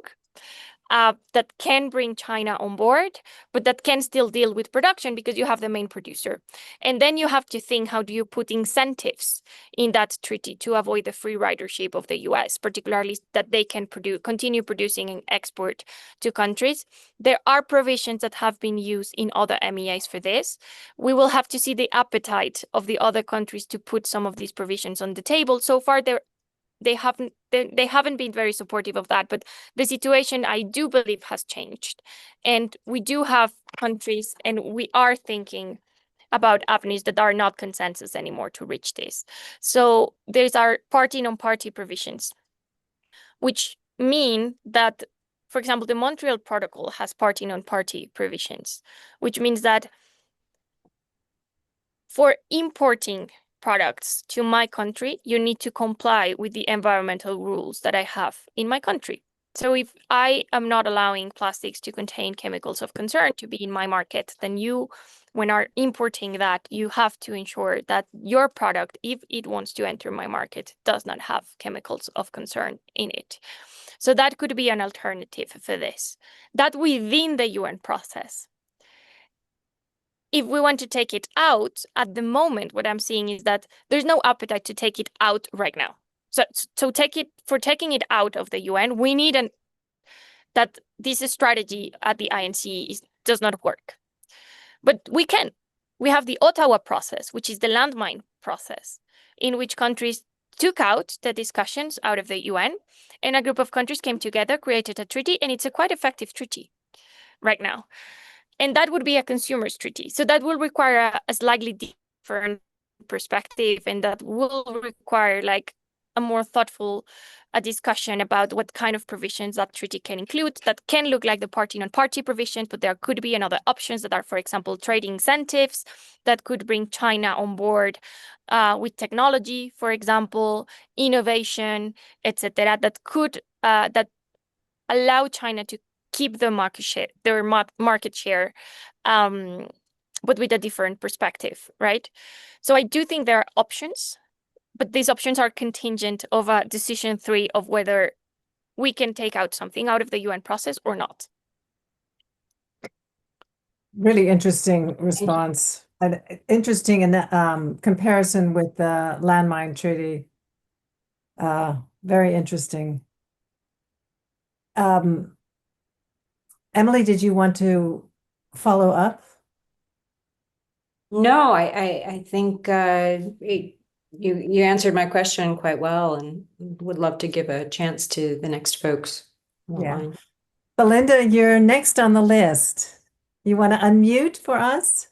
that can bring China on board, but that can still deal with production because you have the main producer. And then you have to think, how do you put incentives in that treaty to avoid the free ridership of the US, particularly that they can continue producing and export to countries. There are provisions that have been used in other MEAs for this. We will have to see the appetite of the other countries to put some of these provisions on the table. So far, they haven't been very supportive of that, but the situation, I do believe, has changed. And we do have countries, and we are thinking about avenues that are not consensus anymore to reach this. So there's our party non-party provisions, which mean that, for example, the Montreal Protocol has party non-party provisions, which means that for importing products to my country, you need to comply with the environmental rules that I have in my country. So if I am not allowing plastics to contain chemicals of concern to be in my market, then you, when are importing that, you have to ensure that your product, if it wants to enter my market, does not have chemicals of concern in it. So that could be an alternative for this. That within the UN process. If we want to take it out, at the moment, what I'm seeing is that there's no appetite to take it out right now. So taking it out of the UN, we need that this strategy at the INC does not work. But we can. We have the Ottawa process, which is the landmine process, in which countries took out the discussions out of the UN, and a group of countries came together, created a treaty, and it's a quite effective treaty right now. And that would be a consumers treaty. So that will require a slightly different perspective, and that will require like a more thoughtful discussion about what kind of provisions that treaty can include. That can look like the party non-party provisions, but there could be another options that are, for example, trading incentives that could bring China on board with technology, for example, innovation, etc. That could that allow China to keep the market share, but with a different perspective, right? So I do think there are options, but these options are contingent of a decision 3 of whether we can take out something out of the UN process or not. Really interesting response, and interesting in the comparison with the landmine treaty. Very interesting. Emily, did you want to follow up? No, I think you answered my question quite well, and would love to give a chance to the next folks. Yeah. Belinda, you're next on the list. You want to unmute for us?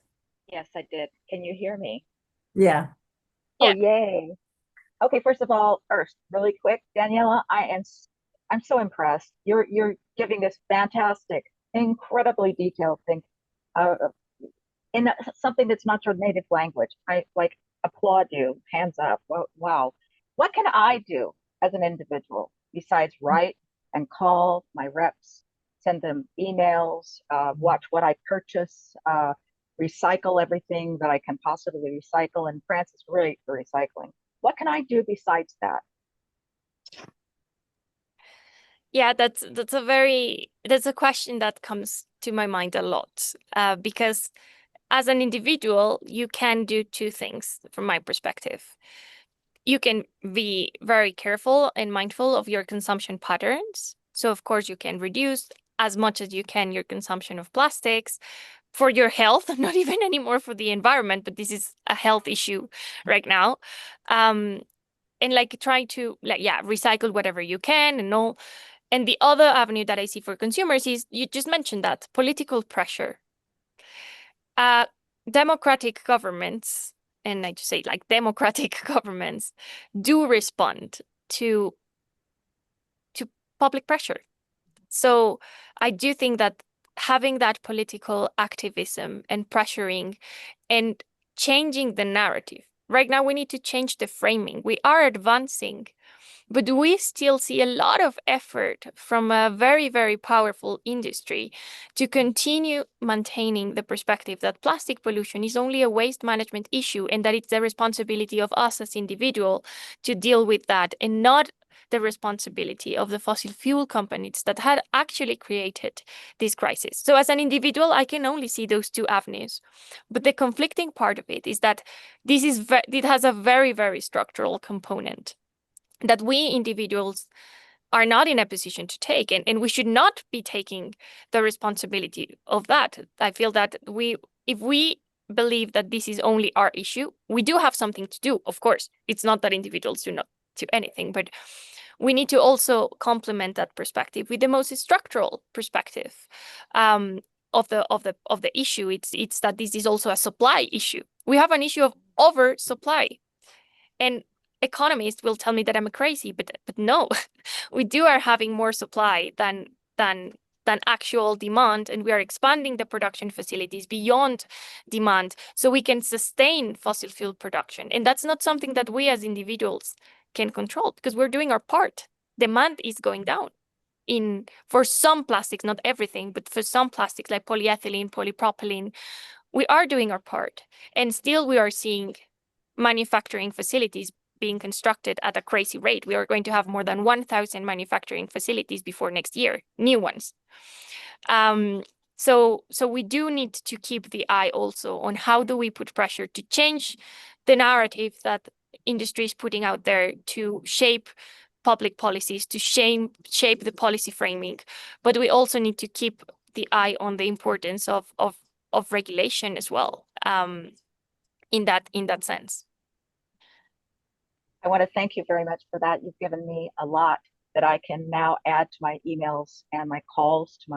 Yes, I did. Can you hear me? Yeah. Oh, yay. Okay, first of all, really quick, Daniela, I'm so impressed. You're giving this fantastic, incredibly detailed thing in something that's not your native language. I applaud you, hands up. Wow. What can I do as an individual besides write and call my reps, send them emails, watch what I purchase, recycle everything that I can possibly recycle? And France is great for recycling. What can I do besides that? Yeah, that's a question that comes to my mind a lot, because as an individual, you can do two things from my perspective. You can be very careful and mindful of your consumption patterns. So of course you can reduce as much as you can your consumption of plastics for your health, not even anymore for the environment, but this is a health issue right now. And try to recycle whatever you can and all. And the other avenue that I see for consumers is, you just mentioned that, political pressure. democratic governments, and I just say like democratic governments, do respond to public pressure. So I do think that having that political activism and pressuring and changing the narrative. Right now, we need to change the framing. We are advancing, but we still see a lot of effort from a very, very powerful industry to continue maintaining the perspective that plastic pollution is only a waste management issue and that it's the responsibility of us as individuals to deal with that and not the responsibility of the fossil fuel companies that had actually created this crisis. So as an individual, I can only see those two avenues. But the conflicting part of it is that it has a very, very structural component that we individuals are not in a position to take, and we should not be taking the responsibility of that. I feel that if we believe that this is only our issue, we do have something to do, of course. It's not that individuals do not do anything, but we need to also complement that perspective with the most structural perspective of the issue. It's that this is also a supply issue. We have an issue of oversupply, and economists will tell me that I'm crazy, but no, we are having more supply than actual demand, and we are expanding the production facilities beyond demand so we can sustain fossil fuel production. And that's not something that we as individuals can control because we're doing our part. Demand is going down for some plastics, not everything, but for some plastics like polyethylene, polypropylene, we are doing our part. And still we are seeing manufacturing facilities being constructed at a crazy rate. We are going to have more than 1,000 manufacturing facilities before next year, new ones. So we do need to keep the eye also on how do we put pressure to change the narrative that industry is putting out there to shape public policies, to shape the policy framing. But we also need to keep the eye on the importance of regulation as well, in that sense. I want to thank you very much for that. You've given me a lot that I can now add to my emails and my calls to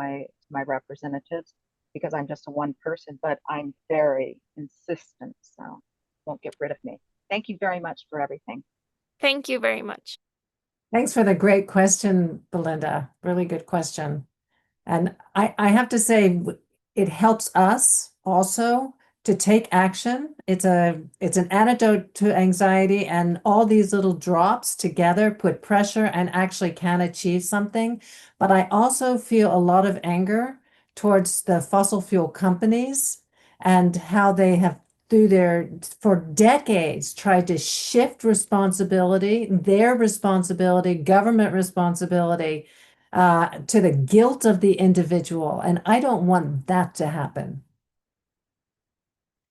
my representatives, because I'm just a one person, but I'm very insistent, so won't get rid of me. Thank you very much for everything. Thank you very much. Thanks for the great question, Belinda. Really good question. And I have to say, it helps us also to take action. It's an antidote to anxiety, and all these little drops together put pressure and actually can achieve something. But I also feel a lot of anger towards the fossil fuel companies and how they have for decades tried to shift responsibility, their responsibility, government responsibility, to the guilt of the individual. And I don't want that to happen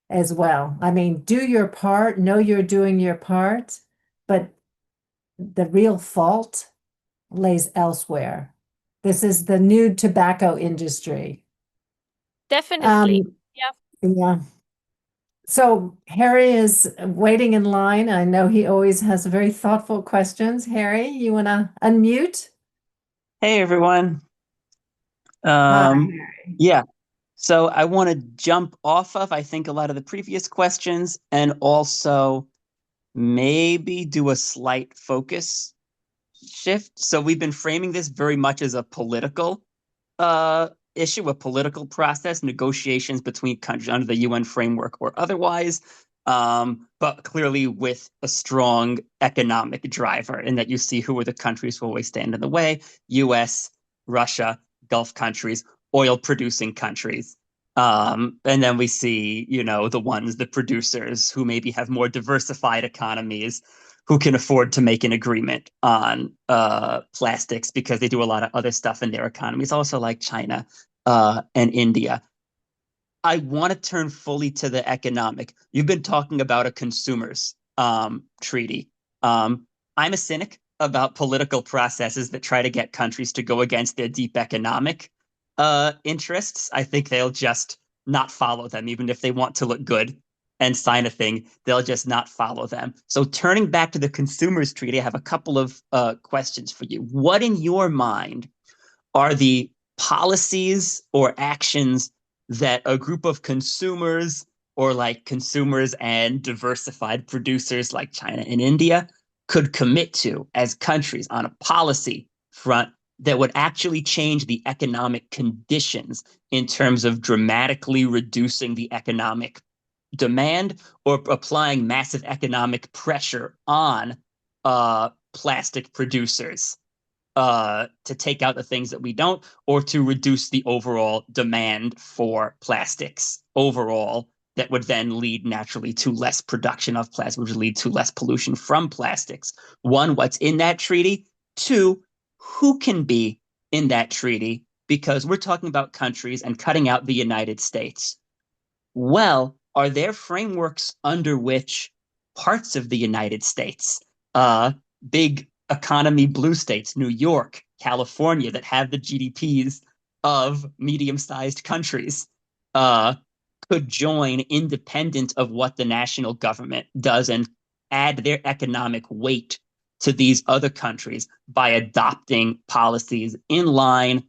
as well. I mean, do your part, know you're doing your part, but the real fault lays elsewhere. This is the new tobacco industry. Definitely. Yeah. So Harry is waiting in line. I know he always has very thoughtful questions. Harry, you want to unmute? Hey, everyone. Hi. Yeah. So I want to jump off of, I think, a lot of the previous questions and also maybe do a slight focus shift. So we've been framing this very much as a political issue, a political process, negotiations between countries under the UN framework or otherwise, but clearly with a strong economic driver in that you see who are the countries who always stand in the way: US, Russia, Gulf countries, oil-producing countries. And then we see, the producers who maybe have more diversified economies, who can afford to make an agreement on plastics because they do a lot of other stuff in their economies, also like China and India. I want to turn fully to the economic. You've been talking about a consumers treaty. I'm a cynic about political processes that try to get countries to go against their deep economic interests. I think they'll just not follow them, even if they want to look good and sign a thing, they'll just not follow them. So turning back to the consumers treaty, I have a couple of questions for you. What in your mind are the policies or actions that a group of consumers or like consumers and diversified producers like China and India could commit to as countries on a policy front that would actually change the economic conditions in terms of dramatically reducing the economic demand or applying massive economic pressure on plastic producers to take out the things that we don't, or to reduce the overall demand for plastics overall, that would then lead naturally to less production of plastic, which would lead to less pollution from plastics. One, what's in that treaty? Two, who can be in that treaty? Because we're talking about countries and cutting out the United States. Well, are there frameworks under which parts of the United States, big economy blue states, New York, California, that have the GDPs of medium-sized countries, could join independent of what the national government does and add their economic weight to these other countries by adopting policies in line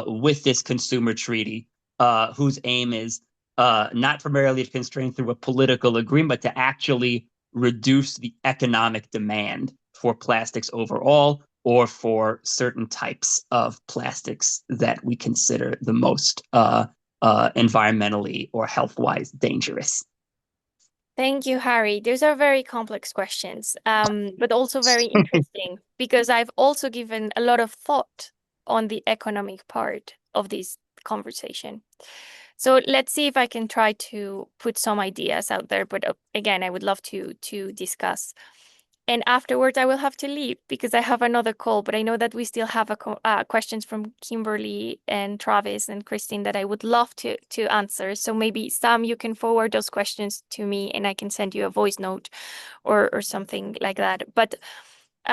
with this consumer treaty, whose aim is not primarily to constrain through a political agreement, but to actually reduce the economic demand for plastics overall, or for certain types of plastics that we consider the most environmentally or health-wise dangerous? Thank you, Harry. Those are very complex questions, but also very interesting, because I've also given a lot of thought on the economic part of this conversation. So let's see if I can try to put some ideas out there. But again, I would love to discuss. And afterwards, I will have to leave because I have another call. But I know that we still have questions from Kimberly and Travis and Christine that I would love to answer. So maybe, Sam, you can forward those questions to me and I can send you a voice note or something like that. But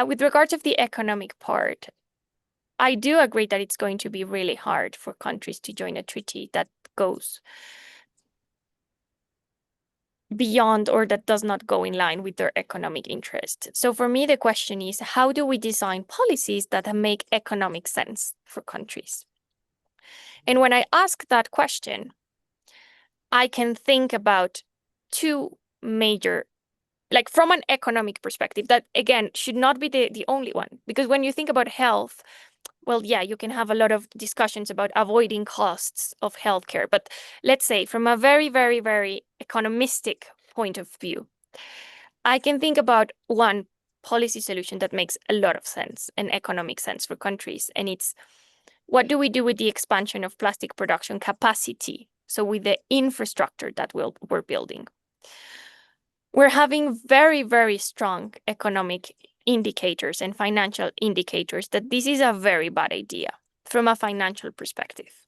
with regards of the economic part, I do agree that it's going to be really hard for countries to join a treaty that goes beyond, or that does not go in line with their economic interest. So for me, the question is, how do we design policies that make economic sense for countries? And when I ask that question, I can think about two major, like from an economic perspective, that again should not be the only one. Because when you think about health, well, yeah, you can have a lot of discussions about avoiding costs of healthcare. But let's say from a very, very, very economistic point of view, I can think about one policy solution that makes a lot of sense and economic sense for countries. And it's, what do we do with the expansion of plastic production capacity? So with the infrastructure that we're building. We're having very, very strong economic indicators and financial indicators that this is a very bad idea from a financial perspective.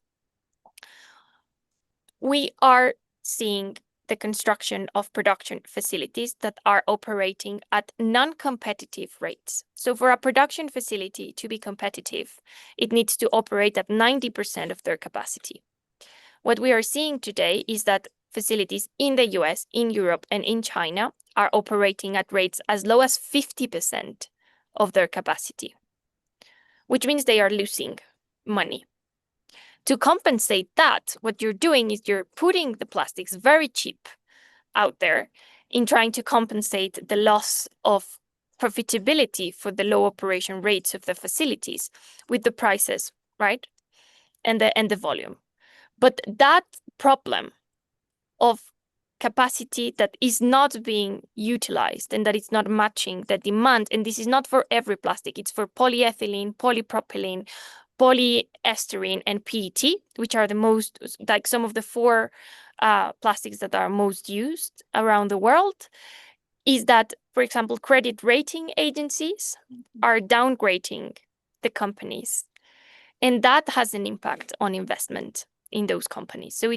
We are seeing the construction of production facilities that are operating at non-competitive rates. So for a production facility to be competitive, it needs to operate at 90% of their capacity. What we are seeing today is that facilities in the US, in Europe, and in China are operating at rates as low as 50% of their capacity, which means they are losing money. To compensate that, what you're doing is you're putting the plastics very cheap out there in trying to compensate the loss of profitability for the low operation rates of the facilities with the prices, right? And the volume. But that problem of capacity that is not being utilized and that it's not matching the demand, and this is not for every plastic, it's for polyethylene, polypropylene, polyester, and PET, which are the most, like some of the four plastics that are most used around the world, is that, for example, credit rating agencies are downgrading the companies. And that has an impact on investment in those companies. So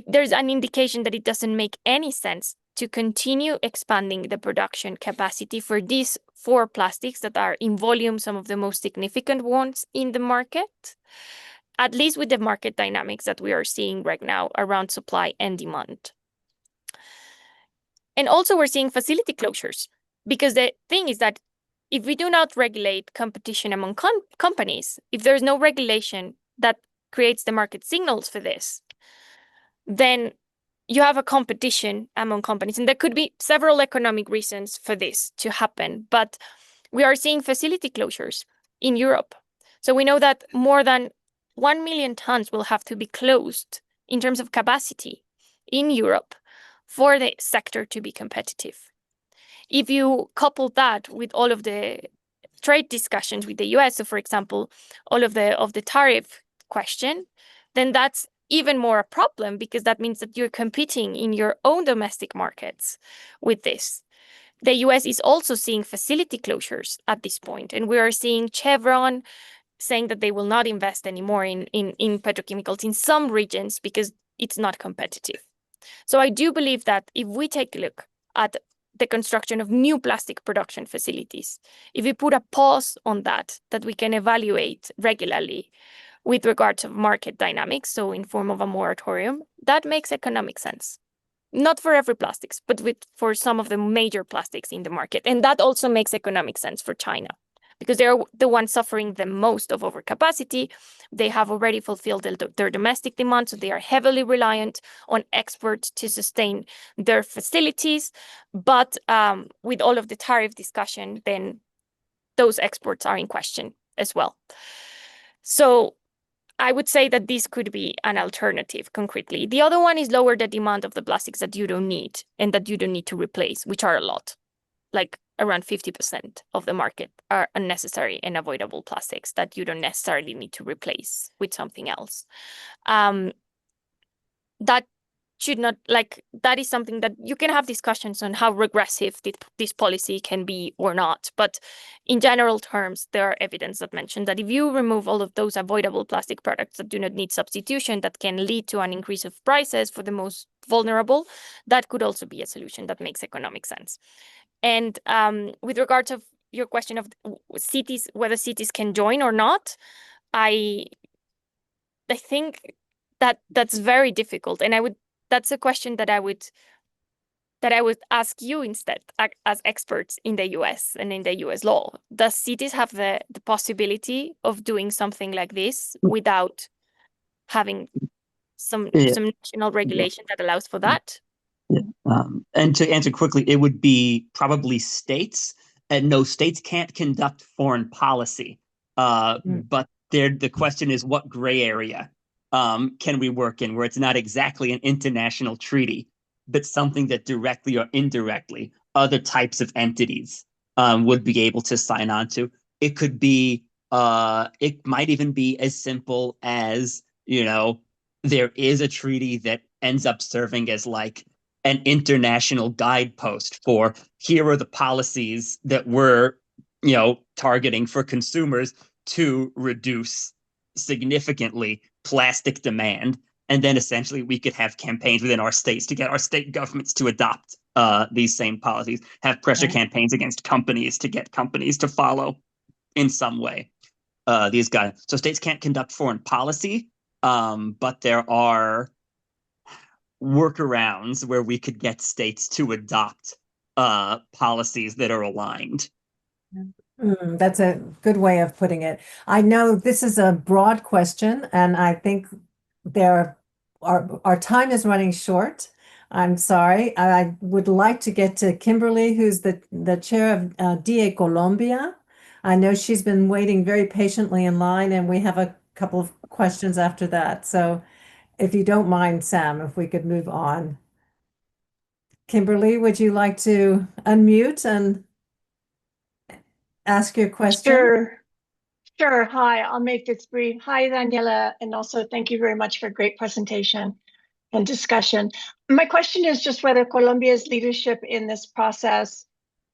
there's an indication that it doesn't make any sense to continue expanding the production capacity for these four plastics that are in volume some of the most significant ones in the market, at least with the market dynamics that we are seeing right now around supply and demand. And also we're seeing facility closures, because the thing is that if we do not regulate competition among companies, if there's no regulation that creates the market signals for this, then you have a competition among companies, and there could be several economic reasons for this to happen, but we are seeing facility closures in Europe. So we know that more than 1 million tons will have to be closed in terms of capacity in Europe for the sector to be competitive. If you couple that with all of the trade discussions with the US, so for example, all of the tariff question, then that's even more a problem, because that means that you're competing in your own domestic markets with this. The US is also seeing facility closures at this point, and we are seeing Chevron saying that they will not invest anymore in petrochemicals in some regions because it's not competitive. So I do believe that if we take a look at the construction of new plastic production facilities, if we put a pause on that we can evaluate regularly with regard to market dynamics, so in form of a moratorium, that makes economic sense. Not for every plastics, but for some of the major plastics in the market. And that also makes economic sense for China, because they're the ones suffering the most of overcapacity. They have already fulfilled their domestic demand, so they are heavily reliant on exports to sustain their facilities. But with all of the tariff discussion, then those exports are in question as well. So I would say that this could be an alternative concretely. The other one is lower the demand of the plastics that you don't need and that you don't need to replace, which are a lot. Like around 50% of the market are unnecessary and avoidable plastics that you don't necessarily need to replace with something else. That should not, that is something that you can have discussions on how regressive this policy can be or not. But in general terms, there are evidence that mention that if you remove all of those avoidable plastic products that do not need substitution, that can lead to an increase of prices for the most vulnerable, that could also be a solution that makes economic sense. And with regard to your question of cities, whether cities can join or not, I think that's very difficult, and that's a question that I would ask you instead, as experts in the US and in the US law. Does cities have the possibility of doing something like this without having some national regulation that allows for that? And to answer quickly, it would be probably states. And no, states can't conduct foreign policy. But the question is, what gray area can we work in, where it's not exactly an international treaty, but something that directly or indirectly other types of entities would be able to sign on to. It could be, it might even be as simple as, there is a treaty that ends up serving as like an international guidepost for, here are the policies that we're, targeting for consumers to reduce significantly plastic demand. And then essentially we could have campaigns within our states to get our state governments to adopt these same policies, have pressure campaigns against companies to get companies to follow in some way these guys. So states can't conduct foreign policy, but there are workarounds where we could get states to adopt policies that are aligned. That's a good way of putting it. I know this is a broad question, and I think our time is running short. I'm sorry. I would like to get to Kimberly, who's the chair of DA Colombia. I know she's been waiting very patiently in line, and we have a couple of questions after that. So if you don't mind, Sam, if we could move on. Kimberly, would you like to unmute and ask your question? Sure. Hi, I'll make this brief. Hi, Daniela, and also thank you very much for a great presentation and discussion. My question is just whether Colombia's leadership in this process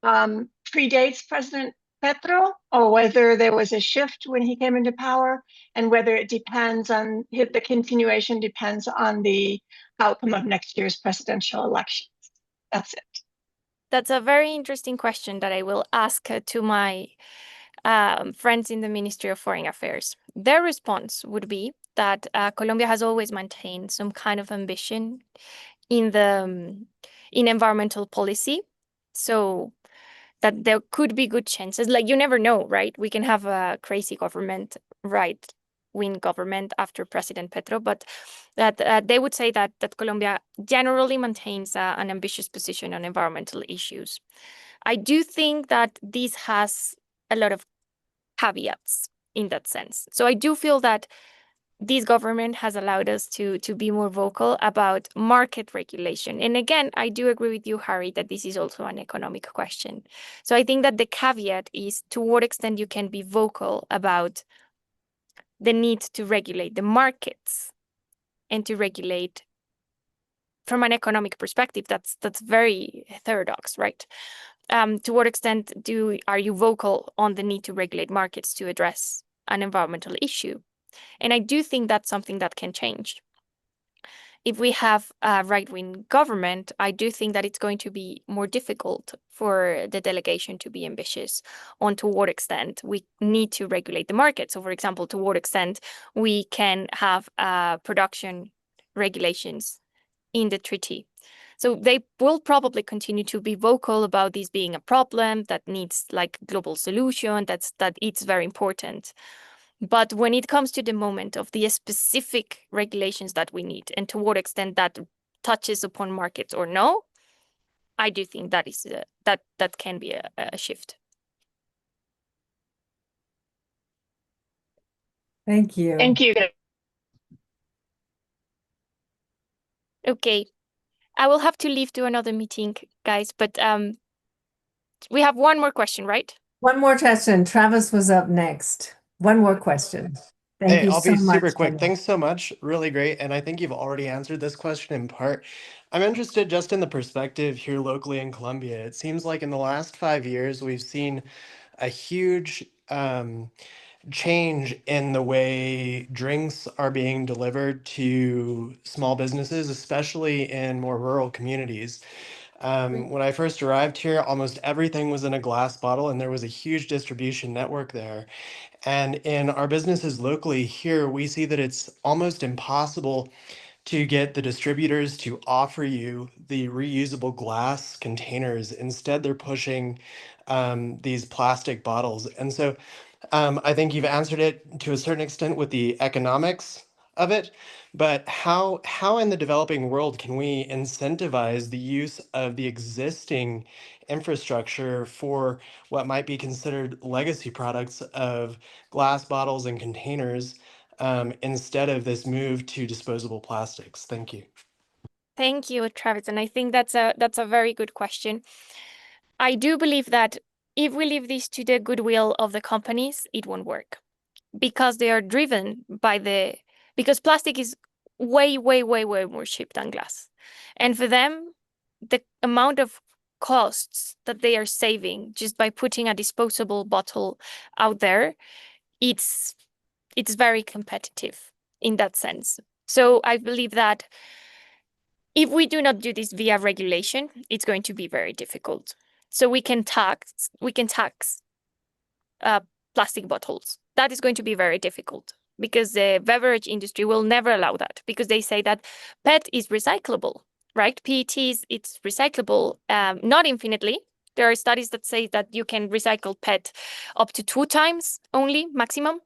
predates President Petro, or whether there was a shift when he came into power, and whether it depends on the continuation depends on the outcome of next year's presidential elections. That's it. That's a very interesting question that I will ask to my friends in the Ministry of Foreign Affairs. Their response would be that Colombia has always maintained some kind of ambition in environmental policy, so that there could be good chances. Like, you never know, right? We can have a crazy government right right-wing government after President Petro, but that they would say that Colombia generally maintains an ambitious position on environmental issues. I do think that this has a lot of caveats in that sense. So I do feel that this government has allowed us to be more vocal about market regulation. And again, I do agree with you, Harry, that this is also an economic question. So I think that the caveat is to what extent you can be vocal about the need to regulate the markets and to regulate from an economic perspective. That's very heterodox, right? To what extent are you vocal on the need to regulate markets to address an environmental issue? And I do think that's something that can change. If we have a right-wing government, I do think that it's going to be more difficult for the delegation to be ambitious on to what extent we need to regulate the market. So, for example, to what extent we can have production regulations in the treaty. So they will probably continue to be vocal about this being a problem that needs like global solution, that it's very important. But when it comes to the moment of the specific regulations that we need and to what extent that touches upon markets or no, I do think that is that can be a shift. Thank you. Thank you. Okay, I will have to leave to another meeting, guys, but we have one more question, right? One more question. Travis was up next. One more question. Thank you I'll so be much. super quick. Daniela. Thanks so much. Really great. And I think you've already answered this question in part. I'm interested just in the perspective here locally in Colombia. It seems like in the last 5 years, we've seen a huge change in the way drinks are being delivered to small businesses, especially in more rural communities. When I first arrived here, almost everything was in a glass bottle, and there was a huge distribution network there. And in our businesses locally here, we see that it's almost impossible to get the distributors to offer you the reusable glass containers. Instead, they're pushing these plastic bottles. And so I think you've answered it to a certain extent with the economics of it, but how in the developing world can we incentivize the use of the existing infrastructure for what might be considered legacy products of glass bottles and containers instead of this move to disposable plastics? Thank you. Thank you, Travis. And I think that's a very good question. I do believe that if we leave this to the goodwill of the companies, it won't work because they are driven by because plastic is way, way, way, way more cheap than glass. And for them, the amount of costs that they are saving just by putting a disposable bottle out there, it's very competitive in that sense. So I believe that if we do not do this via regulation, it's going to be very difficult. So we can tax plastic bottles. That is going to be very difficult because the beverage industry will never allow that because they say that PET is recyclable, right? PET it's recyclable, not infinitely. There are studies that say that you can recycle PET up to 2 times only maximum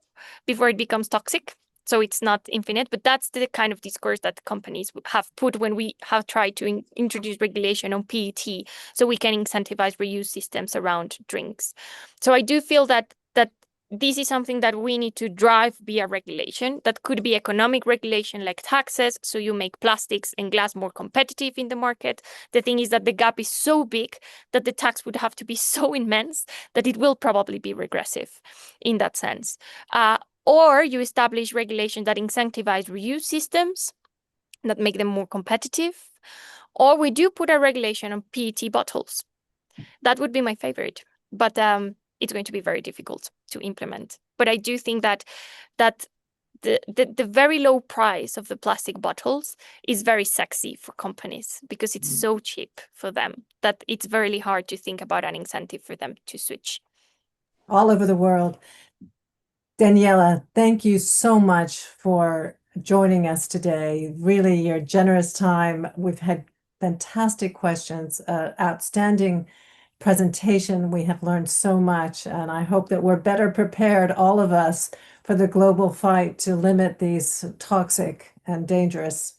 before it becomes toxic. So it's not infinite, but that's the kind of discourse that companies have put when we have tried to introduce regulation on PET so we can incentivize reuse systems around drinks. So I do feel that this is something that we need to drive via regulation. That could be economic regulation like taxes, so you make plastics and glass more competitive in the market. The thing is that the gap is so big that the tax would have to be so immense that it will probably be regressive in that sense. Or you establish regulation that incentivize reuse systems that make them more competitive. Or we do put a regulation on PET bottles. That would be my favorite, but it's going to be very difficult to implement. But I do think that the very low price of the plastic bottles is very sexy for companies because it's so cheap for them that it's very hard to think about an incentive for them to switch. All over the world. Daniela, thank you so much for joining us today. Really, your generous time. We've had fantastic questions, outstanding presentation. We have learned so much, and I hope that we're better prepared, all of us, for the global fight to limit these toxic and dangerous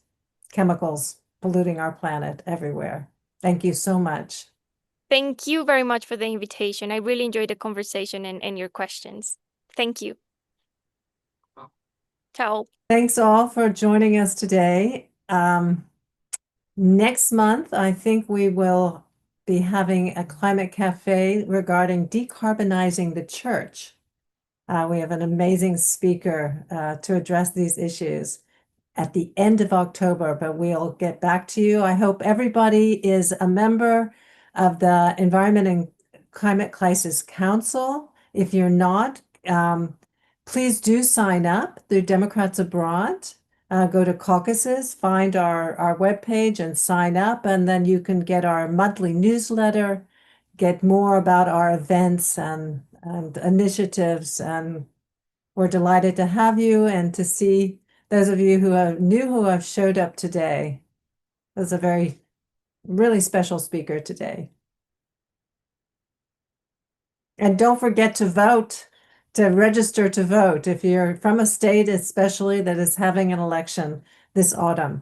chemicals polluting our planet everywhere. Thank you so much. Thank you very much for the invitation. I really enjoyed the conversation and your questions. Thank you. Ciao. Thanks all for joining us today. Next month, I think we will be having a climate cafe regarding decarbonizing the church. We have an amazing speaker to address these issues at the end of October, but we'll get back to you. I hope everybody is a member of the Environment and Climate Crisis Council. If you're not, please do sign up through Democrats Abroad. Go to Caucuses, find our webpage and sign up, and then you can get our monthly newsletter, get more about our events and initiatives. And we're delighted to have you and to see those of you who have showed up today. There's a very, really special speaker today. And don't forget to vote, to register to vote if you're from a state especially that is having an election this autumn.